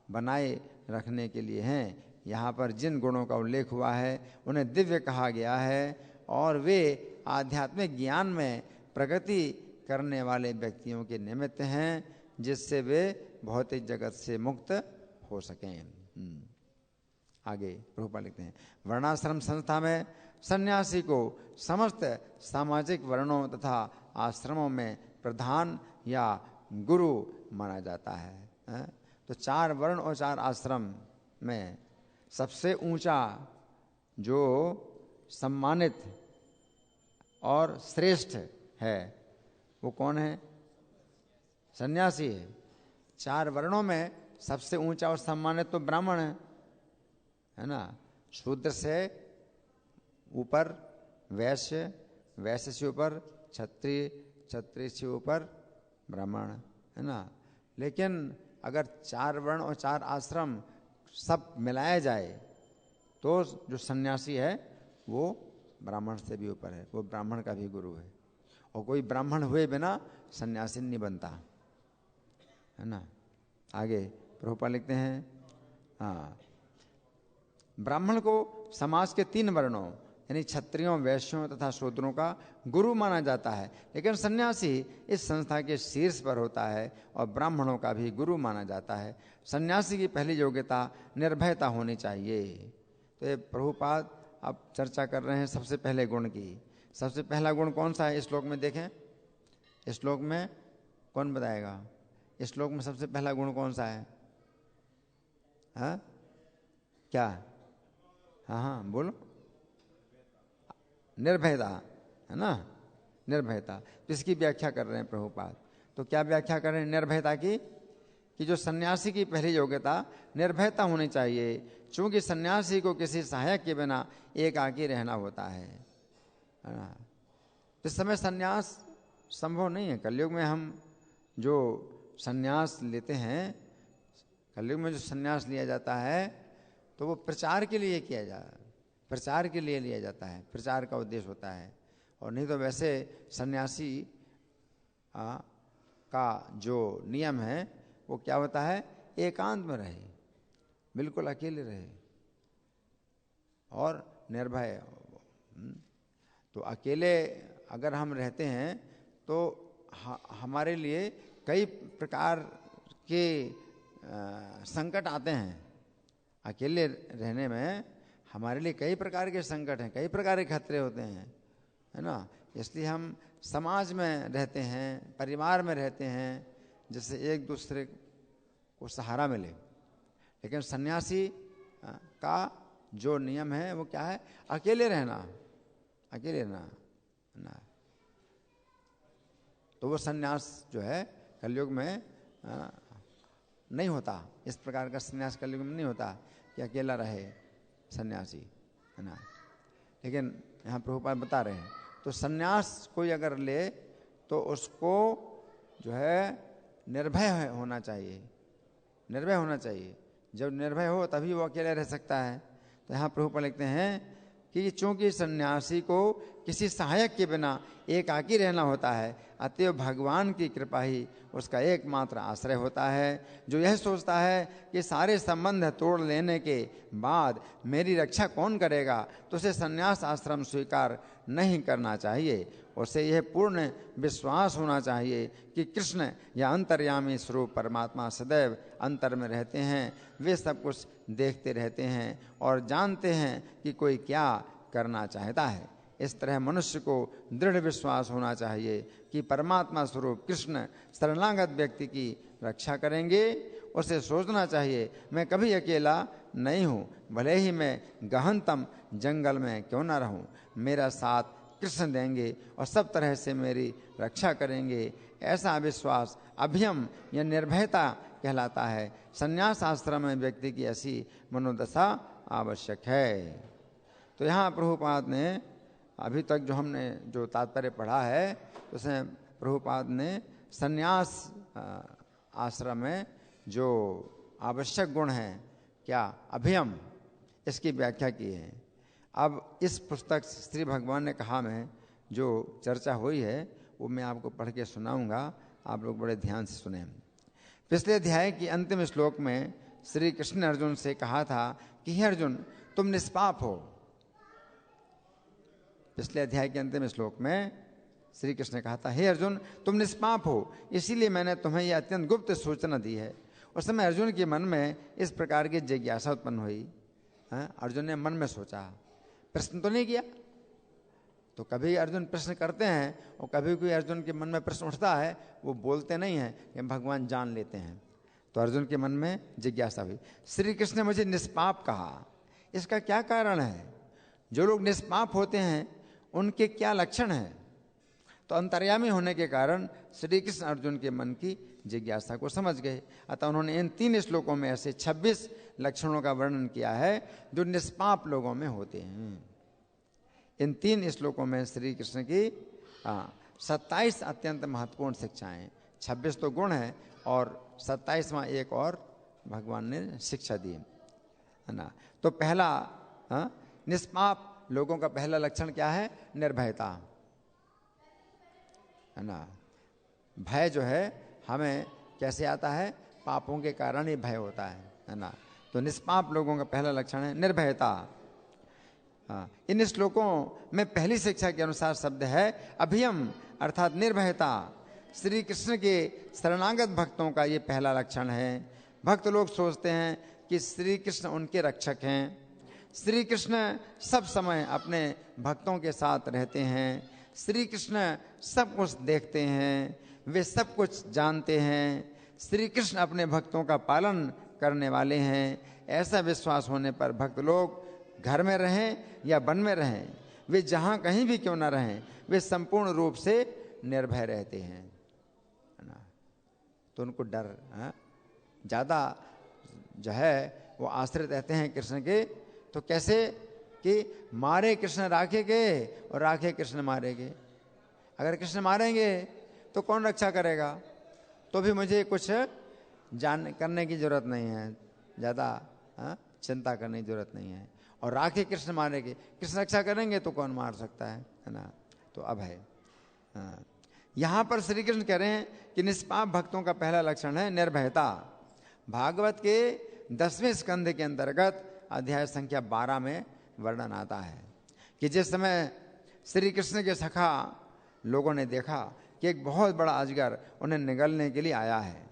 बनाए रखने के लिए हैं। यहाँ पर जिन गुणों का उल्लेख हुआ है उन्हें दिव्य कहा गया है और वे आध्यात्मिक ज्ञान में प्रगति करने वाले व्यक्तियों के निमित्त हैं जिससे वे भौतिक जगत से मुक्त हो सकें। आगे प्रभुपाद लिखते हैं, वर्णाश्रम संस्था में सन्यासी को समस्त सामाजिक वर्णों तथा आश्रमों में प्रधान या गुरु माना जाता है। तो 4 वर्ण और 4 आश्रम में सबसे ऊंचा जो सम्मानित और श्रेष्ठ है वो कौन है? सन्यासी है। 4 वर्णों में सबसे ऊंचा और सम्मानित तो ब्राह्मण है ना। शूद्र से ऊपर वैश्य, वैश्य से ऊपर क्षत्रिय, क्षत्रिय से ऊपर ब्राह्मण, है ना। लेकिन अगर 4 वर्ण और 4 आश्रम सब मिलाया जाए तो जो सन्यासी है वो ब्राह्मण से भी ऊपर है, वो ब्राह्मण का भी गुरु है। और कोई ब्राह्मण हुए बिना सन्यासी नहीं बनता, है ना। आगे प्रभुपाद लिखते हैं, हाँ, ब्राह्मण को समाज के 3 वर्णों यानी क्षत्रियों, वैश्यों तथा शूद्रों का गुरु माना जाता है, लेकिन सन्यासी इस संस्था के शीर्ष पर होता है और ब्राह्मणों का भी गुरु माना जाता है। सन्यासी की पहली योग्यता निर्भयता होनी चाहिए। तो ये प्रभुपाद अब चर्चा कर रहे हैं सबसे पहले गुण की। सबसे पहला गुण कौन सा है इस श्लोक में? देखें, इस श्लोक में कौन बताएगा? इस श्लोक में सबसे पहला गुण कौन सा है? हाँ क्या? हाँ हाँ बोलो। निर्भयता, है ना, निर्भयता। तो इसकी व्याख्या कर रहे हैं प्रभुपाद। तो क्या व्याख्या कर रहे हैं निर्भयता की? कि जो सन्यासी की पहली योग्यता निर्भयता होनी चाहिए, क्योंकि सन्यासी को किसी सहायक के बिना एकाकी रहना होता है ना। इस समय सन्यास संभव नहीं है। कलयुग में हम जो सन्यास लेते हैं, कलयुग में जो सन्यास लिया जाता है तो वो प्रचार के लिए किया प्रचार के लिए लिया जाता है, प्रचार का उद्देश्य होता है। और नहीं तो वैसे सन्यासी का जो नियम है वो क्या होता है, एकांत में रहे, बिल्कुल अकेले रहे और निर्भय। तो अकेले अगर हम रहते हैं तो हमारे लिए कई प्रकार के संकट आते हैं। अकेले रहने में हमारे लिए कई प्रकार के संकट हैं, कई प्रकार के खतरे होते हैं, है ना। इसलिए हम समाज में रहते हैं, परिवार में रहते हैं, जिससे एक दूसरे को सहारा मिले। लेकिन सन्यासी का जो नियम है वो क्या है, अकेले रहना, अकेले रहना ना। तो वो सन्यास जो है कलयुग में नहीं होता। इस प्रकार का सन्यास कलयुग में नहीं होता कि अकेला रहे सन्यासी, है ना। लेकिन यहाँ प्रभुपाद बता रहे हैं, तो सन्यास कोई अगर ले तो उसको जो है निर्भय होना चाहिए, निर्भय होना चाहिए। जब निर्भय हो तभी वो अकेले रह सकता है। तो यहाँ प्रभुपाद लिखते हैं कि चूंकि सन्यासी को किसी सहायक के बिना एकाकी रहना होता है, अतएव भगवान की कृपा ही उसका एकमात्र आश्रय होता है। जो यह सोचता है कि सारे संबंध तोड़ लेने के बाद मेरी रक्षा कौन करेगा, तो उसे संन्यास आश्रम स्वीकार नहीं करना चाहिए। उसे यह पूर्ण विश्वास होना चाहिए कि कृष्ण या अंतर्यामी स्वरूप परमात्मा सदैव अंतर में रहते हैं। वे सब कुछ देखते रहते हैं और जानते हैं कि कोई क्या करना चाहता है। इस तरह मनुष्य को दृढ़ विश्वास होना चाहिए कि परमात्मा स्वरूप कृष्ण शरणागत व्यक्ति की रक्षा करेंगे। उसे सोचना चाहिए, मैं कभी अकेला नहीं हूँ, भले ही मैं गहनतम जंगल में क्यों न रहूँ, मेरा साथ कृष्ण देंगे और सब तरह से मेरी रक्षा करेंगे। ऐसा विश्वास अभयम या निर्भयता कहलाता है। संन्यास आश्रम में व्यक्ति की ऐसी मनोदशा आवश्यक है। तो यहाँ प्रभुपाद ने अभी तक जो हमने जो तात्पर्य पढ़ा है, उसमें प्रभुपाद ने संन्यास आश्रम में जो आवश्यक गुण हैं, क्या अभयम, इसकी व्याख्या की है। अब इस पुस्तक श्री भगवान ने कहा में जो चर्चा हुई है वो मैं आपको पढ़ के सुनाऊंगा, आप लोग बड़े ध्यान से सुने। पिछले अध्याय की अंतिम श्लोक में श्री कृष्ण ने अर्जुन से कहा था कि हे अर्जुन, तुम निष्पाप हो। पिछले अध्याय के अंतिम श्लोक में श्री कृष्ण ने कहा था, हे अर्जुन, तुम निष्पाप हो, इसीलिए मैंने तुम्हें यह अत्यंत गुप्त सूचना दी है। उस समय अर्जुन के मन में इस प्रकार की जिज्ञासा उत्पन्न हुई। अर्जुन ने मन में सोचा, प्रश्न तो नहीं किया। तो कभी अर्जुन प्रश्न करते हैं और कभी कोई अर्जुन के मन में प्रश्न उठता है, वो बोलते नहीं हैं कि भगवान जान लेते हैं। तो अर्जुन के मन में जिज्ञासा हुई, श्री कृष्ण ने मुझे निष्पाप कहा, इसका क्या कारण है? जो लोग निष्पाप होते हैं उनके क्या लक्षण हैं? तो अंतर्यामी होने के कारण श्री कृष्ण अर्जुन के मन की जिज्ञासा को समझ गए। अतः उन्होंने इन 3 श्लोकों में ऐसे 26 लक्षणों का वर्णन किया है जो निष्पाप लोगों में होते हैं। इन 3 श्लोकों में श्री कृष्ण की 27 अत्यंत महत्वपूर्ण शिक्षाएं, 26 तो गुण है और 27वां एक और भगवान ने शिक्षा दी, है ना। तो पहला निष्पाप लोगों का पहला लक्षण क्या है? निर्भयता, है ना। भय जो है हमें कैसे आता है? पापों के कारण ही भय होता है ना। तो निष्पाप लोगों का पहला लक्षण है निर्भयता। इन श्लोकों में पहली शिक्षा के अनुसार शब्द है अभयम, अर्थात निर्भयता। श्री कृष्ण के शरणागत भक्तों का ये पहला लक्षण है। भक्त लोग सोचते हैं कि श्री कृष्ण उनके रक्षक हैं। श्री कृष्ण सब समय अपने भक्तों के साथ रहते हैं। श्री कृष्ण सब कुछ देखते हैं, वे सब कुछ जानते हैं। श्री कृष्ण अपने भक्तों का पालन करने वाले हैं। ऐसा विश्वास होने पर भक्त लोग घर में रहें या वन में रहें, वे जहाँ कहीं भी क्यों न रहें, वे संपूर्ण रूप से निर्भय रहते हैं, है ना। तो उनको डर ज़्यादा जो है वो आश्रित रहते हैं कृष्ण के। तो कैसे कि मारे कृष्ण राखे के और राखे कृष्ण मारे के। अगर कृष्ण मारेंगे तो कौन रक्षा करेगा, तो भी मुझे कुछ करने की जरूरत नहीं है, ज़्यादा चिंता करने की जरूरत नहीं है। और राखे कृष्ण मारेंगे, कृष्ण रक्षा करेंगे तो कौन मार सकता है ना। तो अब है यहाँ पर श्री कृष्ण कह रहे हैं कि निष्पाप भक्तों का पहला लक्षण है निर्भयता। भागवत के 10वें स्कंध के अंतर्गत अध्याय संख्या 12 में वर्णन आता है कि जिस समय श्री कृष्ण के सखा लोगों ने देखा कि एक बहुत बड़ा अजगर उन्हें निगलने के लिए आया है,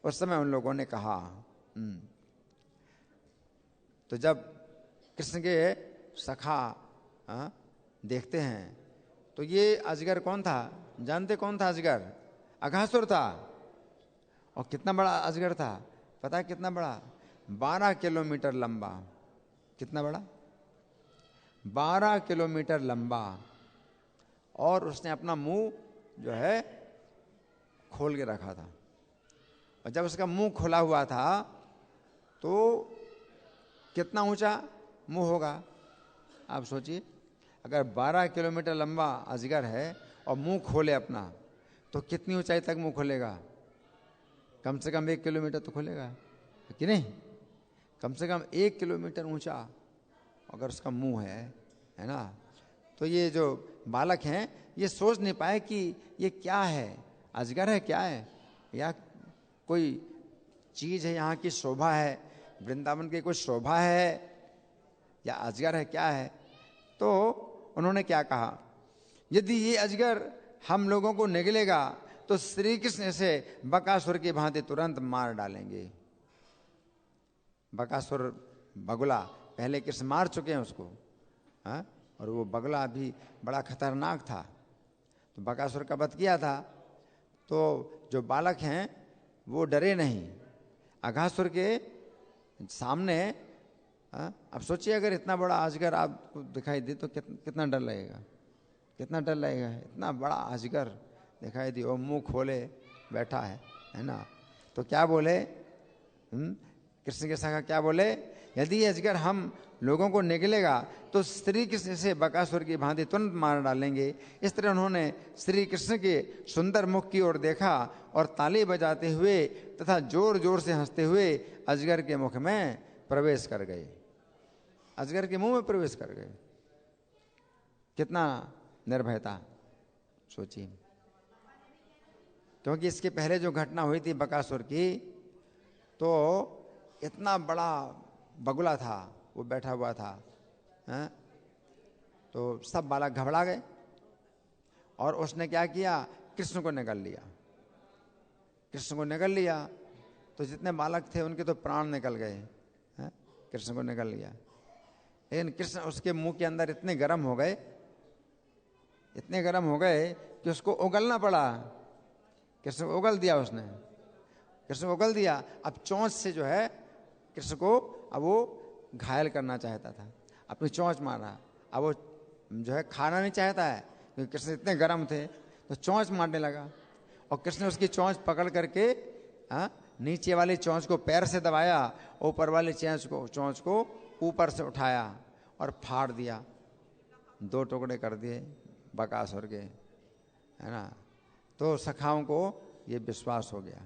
उस समय उन लोगों ने कहा तो जब कृष्ण के सखा देखते हैं तो ये अजगर कौन था, जानते कौन था अजगर? अघासुर था। और कितना बड़ा अजगर था पता है? कितना बड़ा? 12 किलोमीटर लंबा। कितना बड़ा? 12 किलोमीटर लंबा। और उसने अपना मुंह जो है खोल के रखा था। और जब उसका मुंह खुला हुआ था तो कितना ऊंचा मुंह होगा आप सोचिए। अगर 12 किलोमीटर लंबा अजगर है और मुंह खोले अपना, तो कितनी ऊंचाई तक मुंह खोलेगा? कम से कम 1 किलोमीटर तो खोलेगा कि नहीं? कम से कम 1 किलोमीटर ऊंचा अगर उसका मुंह है ना। तो ये जो बालक हैं ये सोच नहीं पाए कि ये क्या है, अजगर है क्या है, या कोई चीज है, यहाँ की शोभा है, वृंदावन की कोई शोभा है, या अजगर है क्या है। तो उन्होंने क्या कहा, यदि ये अजगर हम लोगों को निगलेगा तो श्री कृष्ण से बकासुर की भांति तुरंत मार डालेंगे। बकासुर बगुला पहले कृष्ण मार चुके हैं उसको, और वो बगुला भी बड़ा खतरनाक था। तो बकासुर का वध किया था। तो जो बालक हैं वो डरे नहीं अघासुर के सामने। अब सोचिए अगर इतना बड़ा अजगर आपको दिखाई दे तो कितना डर लगेगा, कितना डर लगेगा। इतना बड़ा अजगर दिखाई दी और मुंह खोले बैठा है ना। तो क्या बोले कृष्ण के सखा, क्या बोले, यदि ये अजगर हम लोगों को निगलेगा तो श्री कृष्ण से बकासुर की भांति तुरंत मार डालेंगे। इस तरह उन्होंने श्री कृष्ण के सुंदर मुख की ओर देखा और ताली बजाते हुए तथा जोर जोर से हंसते हुए अजगर के मुख में प्रवेश कर गए। अजगर के मुंह में प्रवेश कर गए। कितना निर्भयता सोचिए। क्योंकि इसके पहले जो घटना हुई थी बकासुर की, तो इतना बड़ा बगुला था, वो बैठा हुआ था, तो सब बालक घबरा गए और उसने क्या किया, कृष्ण को निगल लिया। कृष्ण को निगल लिया तो जितने बालक थे उनके तो प्राण निकल गए। कृष्ण को निगल लिया, लेकिन कृष्ण उसके मुंह के अंदर इतने गर्म हो गए, इतने गर्म हो गए कि उसको उगलना पड़ा। कृष्ण को उगल दिया उसने, कृष्ण को उगल दिया। अब चोंच से जो है कृष्ण को अब वो घायल करना चाहता था, अपनी चोंच मारा। अब वो जो है खाना नहीं चाहता है क्योंकि कृष्ण इतने गर्म थे, तो चोंच मारने लगा। और कृष्ण उसकी चोंच पकड़ करके नीचे वाली चोंच को पैर से दबाया, ऊपर वाली चोंच को ऊपर से उठाया और फाड़ दिया, 2 टुकड़े कर दिए बकासुर के, है ना। तो सखाओं को ये विश्वास हो गया।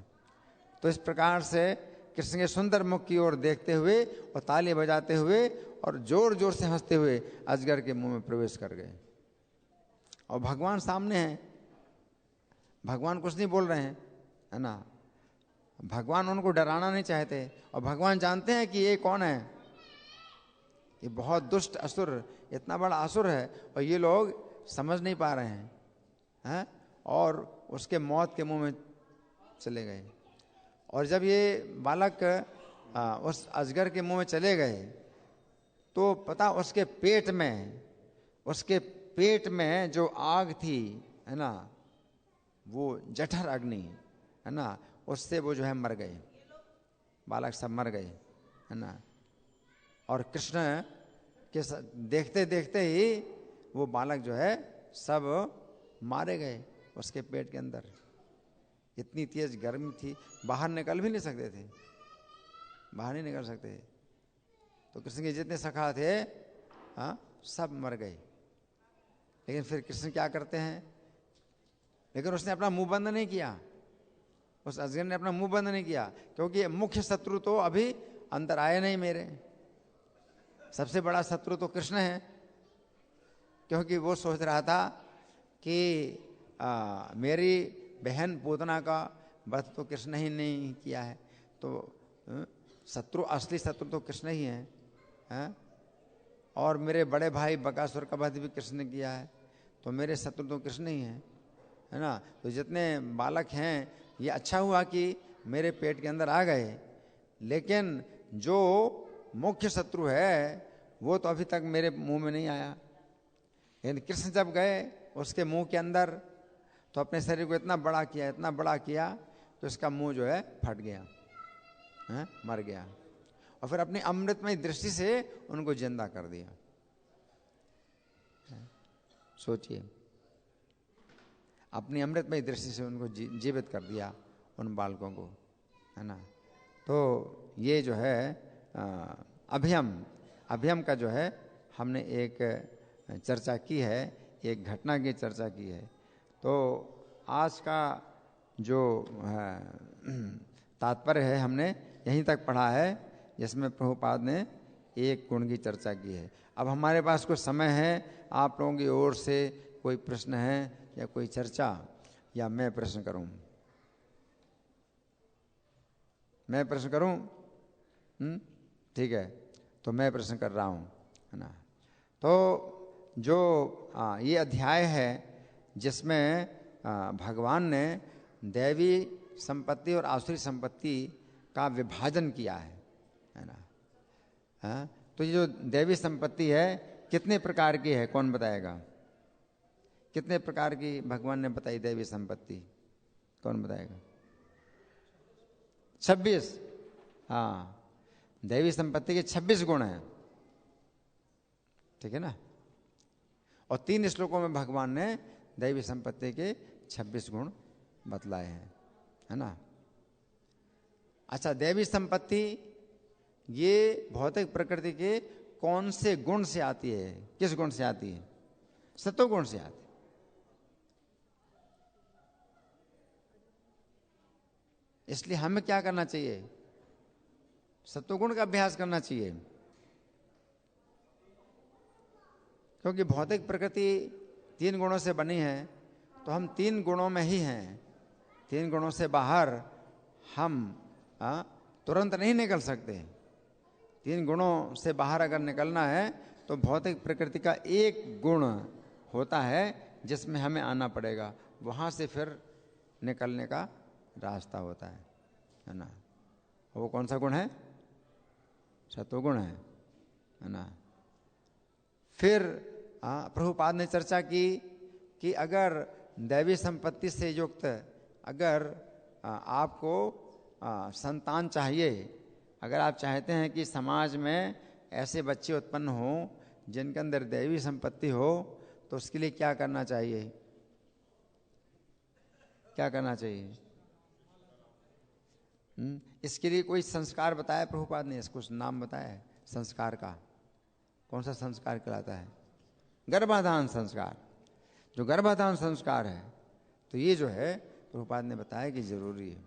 तो इस प्रकार से कृष्ण के सुंदर मुख की ओर देखते हुए और ताली बजाते हुए और जोर जोर से हंसते हुए अजगर के मुंह में प्रवेश कर गए। और भगवान सामने हैं, भगवान कुछ नहीं बोल रहे हैं, है ना। भगवान उनको डराना नहीं चाहते और भगवान जानते हैं कि ये कौन है, ये बहुत दुष्ट असुर, इतना बड़ा असुर है और ये लोग समझ नहीं पा रहे हैं, और उसके मौत के मुंह में चले गए। और जब ये बालक उस अजगर के मुंह में चले गए तो पता उसके पेट में जो आग थी, है ना, वो जठर अग्नि, है ना, उससे वो जो है मर गए, बालक सब मर गए, है ना। और कृष्ण के देखते देखते ही वो बालक जो है सब मारे गए उसके पेट के अंदर। इतनी तेज गर्मी थी, बाहर निकल भी नहीं सकते थे, बाहर नहीं निकल सकते। तो कृष्ण के जितने सखा थे सब मर गए। लेकिन फिर कृष्ण क्या करते हैं, लेकिन उसने अपना मुंह बंद नहीं किया, उस अजगर ने अपना मुंह बंद नहीं किया, क्योंकि मुख्य शत्रु तो अभी अंदर आए नहीं मेरे। सबसे बड़ा शत्रु तो कृष्ण है, क्योंकि वो सोच रहा था कि मेरी बहन पूतना का वध तो कृष्ण ही नहीं किया है, तो शत्रु, असली शत्रु तो कृष्ण ही है, और मेरे बड़े भाई बकासुर का वध भी कृष्ण ने किया है, तो मेरे शत्रु तो कृष्ण ही है ना। तो जितने बालक हैं, ये अच्छा हुआ कि मेरे पेट के अंदर आ गए, लेकिन जो मुख्य शत्रु है वो तो अभी तक मेरे मुंह में नहीं आया। लेकिन कृष्ण जब गए उसके मुंह के अंदर, तो अपने शरीर को इतना बड़ा किया, इतना बड़ा किया कि उसका मुंह जो है फट गया, मर गया, और फिर अपनी अमृतमय दृष्टि से उनको जिंदा कर दिया। सोचिए, अपनी अमृतमय दृष्टि से उनको जीवित कर दिया, उन बालकों को, है ना। तो ये जो है अभियम का जो है हमने एक चर्चा की है, एक घटना की चर्चा की है। तो आज का जो तात्पर्य है हमने यहीं तक पढ़ा है, जिसमें प्रभुपाद ने एक गुण की चर्चा की है। अब हमारे पास कुछ समय है, आप लोगों की ओर से कोई प्रश्न है या कोई चर्चा, या मैं प्रश्न करूं? मैं प्रश्न करूं? ठीक है, तो मैं प्रश्न कर रहा हूं, है ना। तो जो ये अध्याय है जिसमें भगवान ने दैवी संपत्ति और आसुरी संपत्ति का विभाजन किया है ना। तो ये जो दैवी संपत्ति है कितने प्रकार की है, कौन बताएगा? कितने प्रकार की भगवान ने बताई दैवी संपत्ति, कौन बताएगा? 26। हाँ, दैवी संपत्ति के 26 गुण हैं, ठीक है ना। और 3 श्लोकों में भगवान ने दैवी संपत्ति के 26 गुण बतलाए हैं, है ना। अच्छा, दैवी संपत्ति ये भौतिक प्रकृति के कौन से गुण से आती है? किस गुण से आती है? सत्वगुण से आती है। इसलिए हमें क्या करना चाहिए? सत्वगुण का अभ्यास करना चाहिए, क्योंकि भौतिक प्रकृति 3 गुणों से बनी है, तो हम 3 गुणों में ही हैं। 3 गुणों से बाहर हम तुरंत नहीं निकल सकते। 3 गुणों से बाहर अगर निकलना है तो भौतिक प्रकृति का एक गुण होता है जिसमें हमें आना पड़ेगा, वहां से फिर निकलने का रास्ता होता है ना। वो कौन सा गुण है? सत्वगुण है ना। फिर प्रभुपाद ने चर्चा की कि अगर दैवी संपत्ति से युक्त अगर आपको संतान चाहिए, अगर आप चाहते हैं कि समाज में ऐसे बच्चे उत्पन्न हों जिनके अंदर दैवी संपत्ति हो, तो उसके लिए क्या करना चाहिए? क्या करना चाहिए? इसके लिए कोई संस्कार बताया प्रभुपाद ने? इसको नाम बताया है संस्कार का? कौन सा संस्कार कहलाता है? गर्भाधान संस्कार। जो गर्भाधान संस्कार है, तो ये जो है प्रभुपाद ने बताया कि जरूरी है।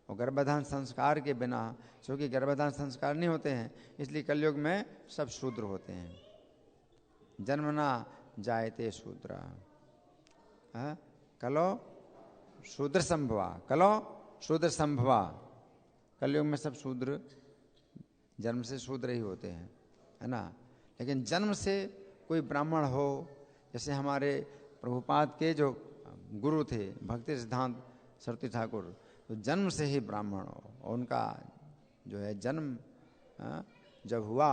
और गर्भाधान संस्कार के बिना, क्योंकि गर्भाधान संस्कार नहीं होते हैं, इसलिए कलयुग में सब शूद्र होते हैं। जन्मना जायते शूद्र, कलो शूद्र संभवा, कलो शूद्र संभवा। कलयुग में सब शूद्र, जन्म से शूद्र ही होते हैं, है ना। लेकिन जन्म से कोई ब्राह्मण हो, जैसे हमारे प्रभुपाद के जो गुरु थे भक्ति सिद्धांत सरस्वती ठाकुर, तो जन्म से ही ब्राह्मण हो, और उनका जो है जन्म जब हुआ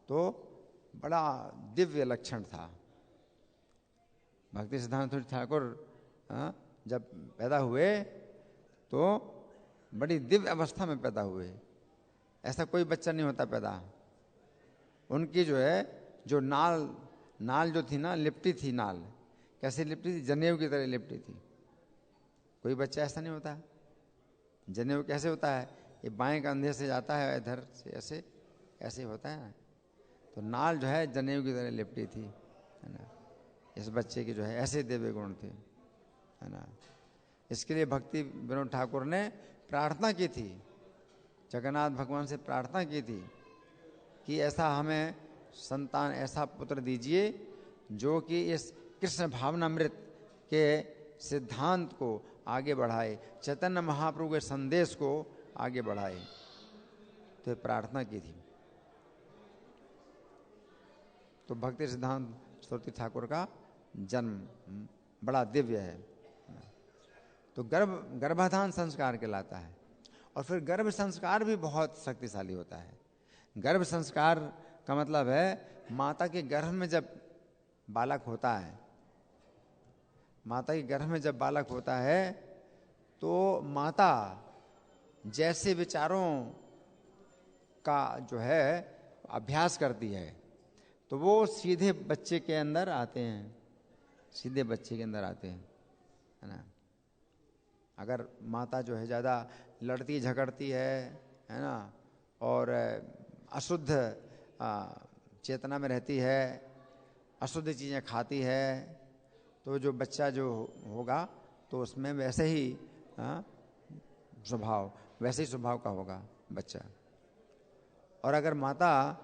तो बड़ा दिव्य लक्षण था। भक्ति सिद्धांत सरस्वती ठाकुर जब पैदा हुए तो बड़ी दिव्य अवस्था में पैदा हुए, ऐसा कोई बच्चा नहीं होता पैदा। उनकी जो है जो नाल नाल जो थी ना लिपटी थी, नाल कैसे लिपटी थी? जनेऊ की तरह लिपटी थी। कोई बच्चा ऐसा नहीं होता। जनेऊ कैसे होता है? ये बाएं कंधे से जाता है इधर से ऐसे ऐसे होता है। तो नाल जो है जनेऊ की तरह लिपटी थी, है ना। इस बच्चे के जो है ऐसे दिव्य गुण थे, है ना। इसके लिए भक्ति विनोद ठाकुर ने प्रार्थना की थी, जगन्नाथ भगवान से प्रार्थना की थी कि ऐसा हमें संतान, ऐसा पुत्र दीजिए जो कि इस कृष्ण भावनामृत के सिद्धांत को आगे बढ़ाए, चैतन्य महाप्रभु के संदेश को आगे बढ़ाए। तो प्रार्थना की थी। तो भक्ति सिद्धांत सरस्वती ठाकुर का जन्म बड़ा दिव्य है। तो गर्भाधान संस्कार कहलाता है। और फिर गर्भ संस्कार भी बहुत शक्तिशाली होता है। गर्भ संस्कार का मतलब है माता के गर्भ में जब बालक होता है, माता के गर्भ में जब बालक होता है तो माता जैसे विचारों का जो है अभ्यास करती है तो वो सीधे बच्चे के अंदर आते हैं, सीधे बच्चे के अंदर आते हैं, है ना। अगर माता जो है ज़्यादा लड़ती झगड़ती है ना, और अशुद्ध चेतना में रहती है, अशुद्ध चीज़ें खाती है, तो जो बच्चा जो होगा तो उसमें वैसे ही स्वभाव का होगा बच्चा। और अगर माता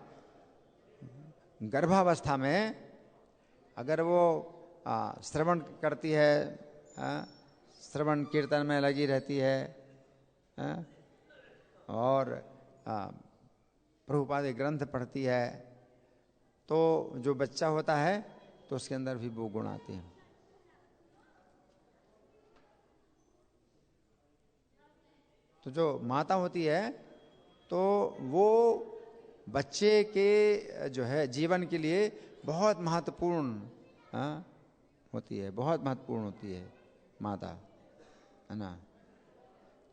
गर्भावस्था में अगर वो श्रवण करती है, श्रवण कीर्तन में लगी रहती है, और प्रभुपाद ग्रंथ पढ़ती है, तो जो बच्चा होता है तो उसके अंदर भी वो गुण आते हैं। तो जो माता होती है तो वो बच्चे के जो है जीवन के लिए बहुत महत्वपूर्ण होती है, बहुत महत्वपूर्ण होती है माता, है ना।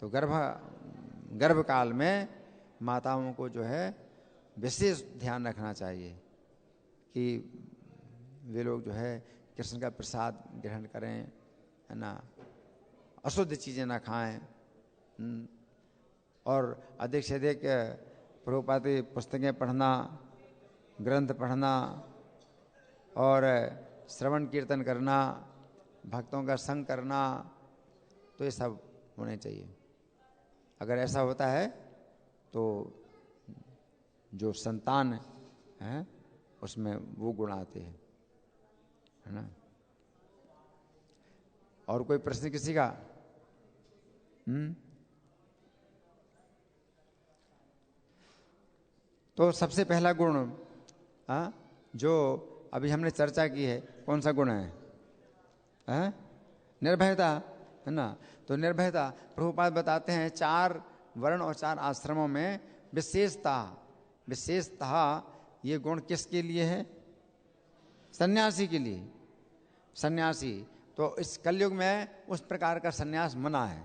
तो गर्भ काल में माताओं को जो है विशेष ध्यान रखना चाहिए कि वे लोग जो है कृष्ण का प्रसाद ग्रहण करें, है ना, अशुद्ध चीज़ें ना खाएं, और अधिक से अधिक प्रभुपाद की पुस्तकें पढ़ना, ग्रंथ पढ़ना और श्रवण कीर्तन करना, भक्तों का संग करना, तो ये सब होने चाहिए। अगर ऐसा होता है तो जो संतान है उसमें वो गुण आते हैं, है ना। और कोई प्रश्न किसी का? तो सबसे पहला गुण जो अभी हमने चर्चा की है, कौन सा गुण है? निर्भयता, है ना। तो निर्भयता प्रभुपाद बताते हैं 4 वर्ण और 4 आश्रमों में विशेषतः ये गुण किसके लिए है? सन्यासी के लिए। सन्यासी तो इस कलयुग में उस प्रकार का सन्यास मना है,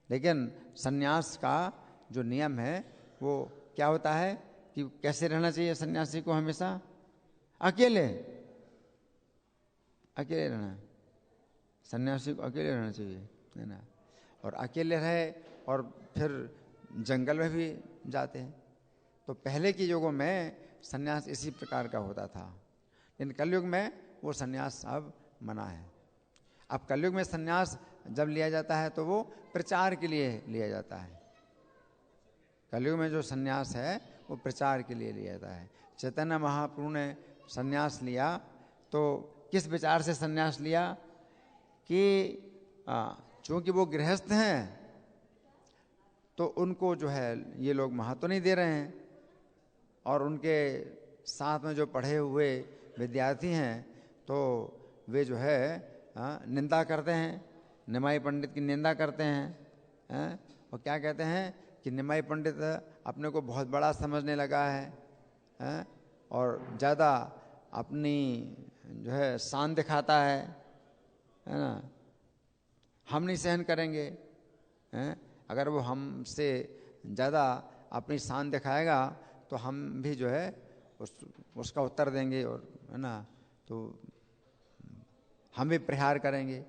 लेकिन सन्यास का जो नियम है वो क्या होता है कि कैसे रहना चाहिए सन्यासी को? हमेशा अकेले रहना, सन्यासी को अकेले रहना चाहिए, है ना। और अकेले रहे और फिर जंगल में भी जाते हैं। तो पहले के युगों में सन्यास इसी प्रकार का होता था, लेकिन कलयुग में वो सन्यास अब मना है। अब कलयुग में सन्यास जब लिया जाता है तो वो प्रचार के लिए लिया जाता है। कलयुग में जो सन्यास है वो प्रचार के लिए लिया जाता है। चैतन्य महाप्रभु ने सन्यास लिया तो किस विचार से सन्यास लिया कि चूंकि वो गृहस्थ हैं तो उनको जो है ये लोग महत्व नहीं दे रहे हैं, और उनके साथ में जो पढ़े हुए विद्यार्थी हैं तो वे जो है निंदा करते हैं, निमाई पंडित की निंदा करते हैं, और क्या कहते हैं कि निमाई पंडित अपने को बहुत बड़ा समझने लगा है, और ज़्यादा अपनी जो है शान दिखाता है ना। हम नहीं सहन करेंगे, अगर वो हमसे ज़्यादा अपनी शान दिखाएगा तो हम भी जो है उसका उत्तर देंगे, और है ना, तो हम भी प्रहार करेंगे।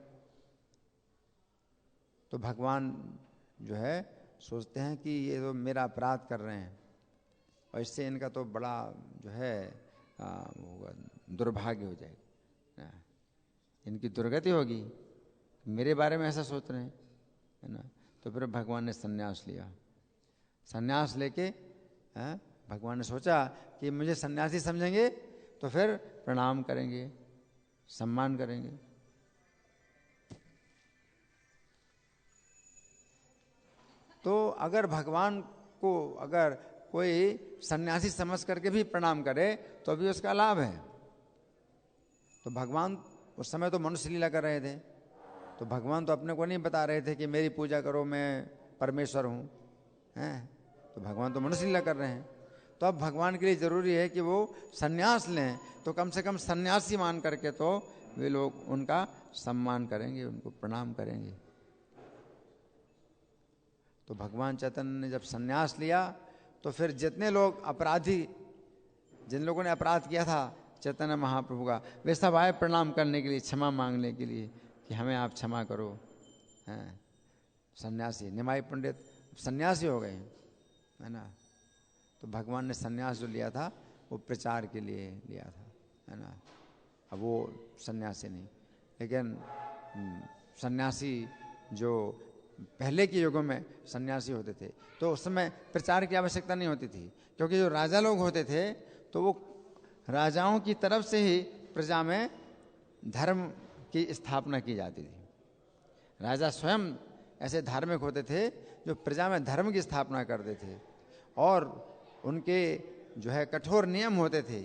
तो भगवान जो है सोचते हैं कि ये तो मेरा अपराध कर रहे हैं और इससे इनका तो बड़ा जो है दुर्भाग्य हो जाएगा, इनकी दुर्गति होगी, मेरे बारे में ऐसा सोच रहे हैं, है ना। तो फिर भगवान ने संन्यास लिया। संन्यास लेके भगवान ने सोचा कि मुझे सन्यासी समझेंगे तो फिर प्रणाम करेंगे, सम्मान करेंगे। तो अगर भगवान को अगर कोई सन्यासी समझ करके भी प्रणाम करे तो भी उसका लाभ है। तो भगवान उस समय तो मनुष्य लीला कर रहे थे, तो भगवान तो अपने को नहीं बता रहे थे कि मेरी पूजा करो, मैं परमेश्वर हूँ, हैं। तो भगवान तो मनुष्य लीला कर रहे हैं। तो अब भगवान के लिए ज़रूरी है कि वो सन्यास लें, तो कम से कम सन्यासी मान करके तो वे लोग उनका सम्मान करेंगे, उनको प्रणाम करेंगे। तो भगवान चैतन्य ने जब सन्यास लिया तो फिर जितने लोग अपराधी, जिन लोगों ने अपराध किया था चैतन्य महाप्रभु का, वे सब आए प्रणाम करने के लिए, क्षमा मांगने के लिए कि हमें आप क्षमा करो, हैं। सन्यासी निमाई पंडित सन्यासी हो गए, है ना। तो भगवान ने सन्यास जो लिया था वो प्रचार के लिए लिया था, है ना। अब वो सन्यासी नहीं, लेकिन सन्यासी जो पहले के युगों में सन्यासी होते थे तो उस समय प्रचार की आवश्यकता नहीं होती थी, क्योंकि जो राजा लोग होते थे तो वो राजाओं की तरफ से ही प्रजा में धर्म की स्थापना की जाती थी। राजा स्वयं ऐसे धार्मिक होते थे जो प्रजा में धर्म की स्थापना करते थे, और उनके जो है कठोर नियम होते थे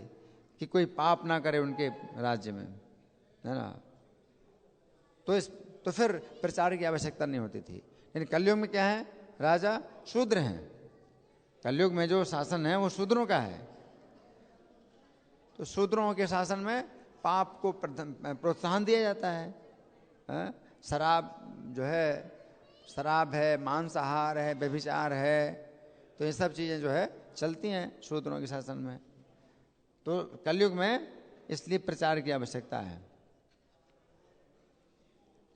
कि कोई पाप ना करे उनके राज्य में, है ना। तो फिर प्रचार की आवश्यकता नहीं होती थी। लेकिन कलयुग में क्या है, राजा शूद्र हैं। कलयुग में जो शासन है वो शूद्रों का है। तो शूद्रों के शासन में पाप को प्रोत्साहन दिया जाता है। शराब जो है, शराब है, मांसाहार है, व्यभिचार है, तो ये सब चीज़ें जो है चलती हैं शूद्रों के शासन में। तो कलयुग में इसलिए प्रचार की आवश्यकता है,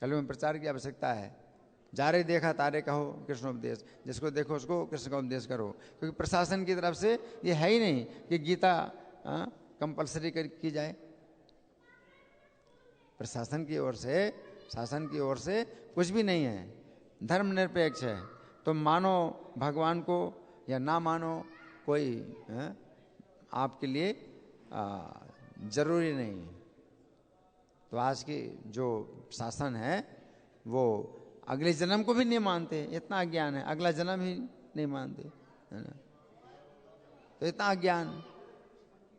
कलयुग में प्रचार की आवश्यकता है। जारे देखा तारे कहो कृष्ण उपदेश, जिसको देखो उसको कृष्ण का उपदेश करो, क्योंकि प्रशासन की तरफ से ये है ही नहीं कि गीता कंपलसरी की जाए। प्रशासन की ओर से, शासन की ओर से कुछ भी नहीं है, धर्मनिरपेक्ष है। तो मानो भगवान को या ना मानो, कोई आपके लिए जरूरी नहीं। तो आज की जो शासन है वो अगले जन्म को भी नहीं मानते, इतना अज्ञान है, अगला जन्म ही नहीं मानते, है ना। तो इतना अज्ञान,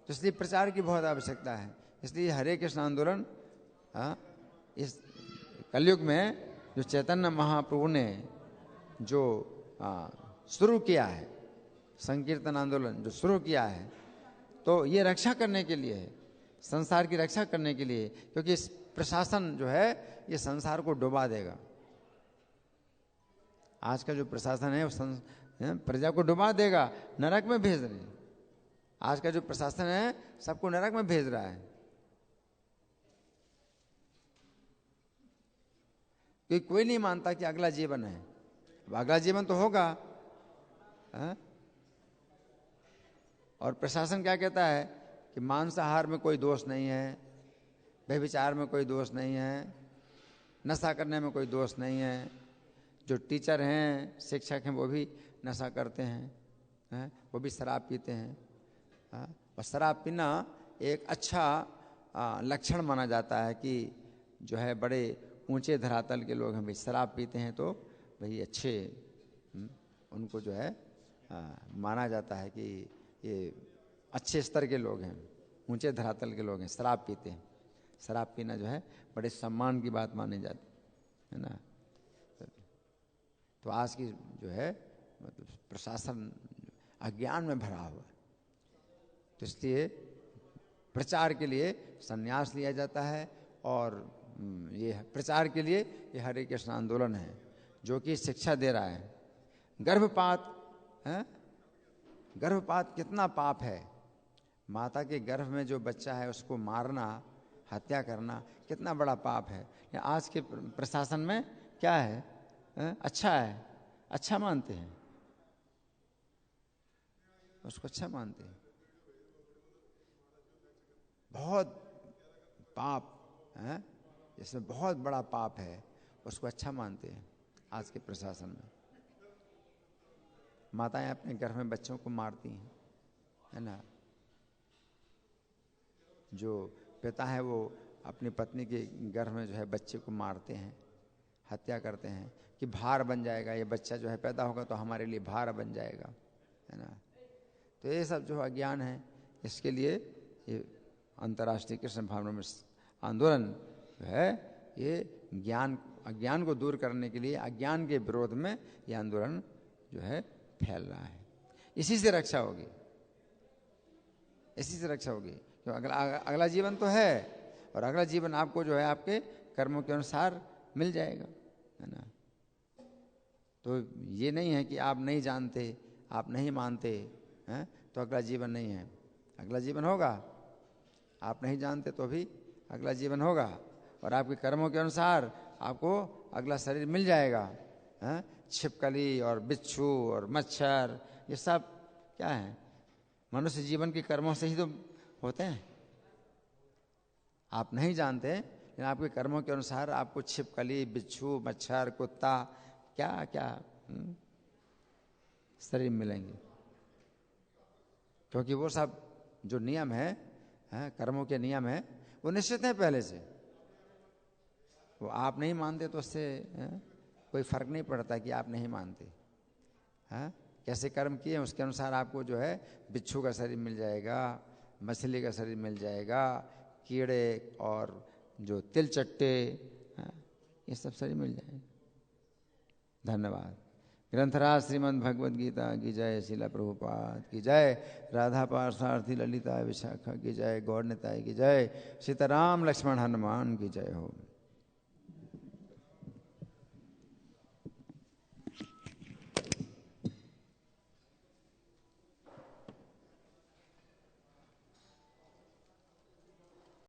तो इसलिए प्रचार की बहुत आवश्यकता है। इसलिए हरे कृष्ण आंदोलन इस कलयुग में जो चैतन्य महाप्रभु ने जो शुरू किया है, संकीर्तन आंदोलन जो शुरू किया है, तो ये रक्षा करने के लिए है, संसार की रक्षा करने के लिए, क्योंकि इस प्रशासन जो है ये संसार को डुबा देगा। आज का जो प्रशासन है वो प्रजा को डुबा देगा, नरक में भेज रहे हैं। आज का जो प्रशासन है सबको नरक में भेज रहा है, क्योंकि कोई नहीं मानता कि अगला जीवन है। अब अगला जीवन तो होगा, है? और प्रशासन क्या कहता है कि मांसाहार में कोई दोष नहीं है, व्यभिचार में कोई दोष नहीं है, नशा करने में कोई दोष नहीं है। जो टीचर हैं, शिक्षक हैं, वो भी नशा करते हैं, वो भी शराब पीते हैं। और शराब पीना एक अच्छा लक्षण माना जाता है कि जो है बड़े ऊंचे धरातल के लोग हैं, भाई शराब पीते हैं तो भाई अच्छे, उनको जो है माना जाता है कि ये अच्छे स्तर के लोग हैं, ऊंचे धरातल के लोग हैं, शराब पीते हैं। शराब पीना जो है बड़े सम्मान की बात मानी जाती है ना। तो आज की जो है मतलब प्रशासन अज्ञान में भरा हुआ है, तो इसलिए प्रचार के लिए संन्यास लिया जाता है। और ये प्रचार के लिए ये हरे कृष्ण आंदोलन है जो कि शिक्षा दे रहा है। गर्भपात है, गर्भपात कितना पाप है। माता के गर्भ में जो बच्चा है उसको मारना हत्या करना कितना बड़ा पाप है। आज के प्रशासन में क्या है? अच्छा है, अच्छा मानते हैं, उसको अच्छा मानते हैं। बहुत पाप है, जिसमें बहुत बड़ा पाप है, उसको अच्छा मानते हैं आज के प्रशासन में। माताएं अपने घर में बच्चों को मारती हैं, है ना। जो पिता है वो अपनी पत्नी के घर में जो है बच्चे को मारते हैं, हत्या करते हैं कि भार बन जाएगा, ये बच्चा जो है पैदा होगा तो हमारे लिए भार बन जाएगा, है ना। तो ये सब जो अज्ञान है, इसके लिए ये अंतर्राष्ट्रीय कृष्ण भावनामृत आंदोलन जो है, ये अज्ञान को दूर करने के लिए, अज्ञान के विरोध में ये आंदोलन जो है फैल रहा है। इसी से रक्षा होगी, इसी से रक्षा होगी। क्यों? अगला जीवन तो है, और अगला जीवन आपको जो है आपके कर्मों के अनुसार मिल जाएगा, है ना। तो ये नहीं है कि आप नहीं जानते, आप नहीं मानते हैं तो अगला जीवन नहीं है। अगला जीवन होगा, आप नहीं जानते तो भी अगला जीवन होगा, और आपके कर्मों के अनुसार आपको अगला शरीर मिल जाएगा। छिपकली और बिच्छू और मच्छर, ये सब क्या है? मनुष्य जीवन के कर्मों से ही तो होते हैं। आप नहीं जानते, लेकिन आपके कर्मों के अनुसार आपको छिपकली, बिच्छू, मच्छर, कुत्ता, क्या क्या शरीर मिलेंगे। क्योंकि वो सब जो नियम है, कर्मों के नियम है, वो निश्चित है पहले से। वो आप नहीं मानते तो उससे कोई फर्क नहीं पड़ता कि आप नहीं मानते। कैसे कर्म किए उसके अनुसार आपको जो है बिच्छू का शरीर मिल जाएगा, मछली का शरीर मिल जाएगा, कीड़े और जो तिल चट्टे, ये सब शरीर मिल जाएंगे। धन्यवाद। ग्रंथराज श्रीमद् भगवद गीता की जय, श्रील प्रभुपाद की जय, राधा पार्थसारथी ललिता विशाखा की जय, गौर निताई की जय, सीताराम लक्ष्मण हनुमान की जय हो।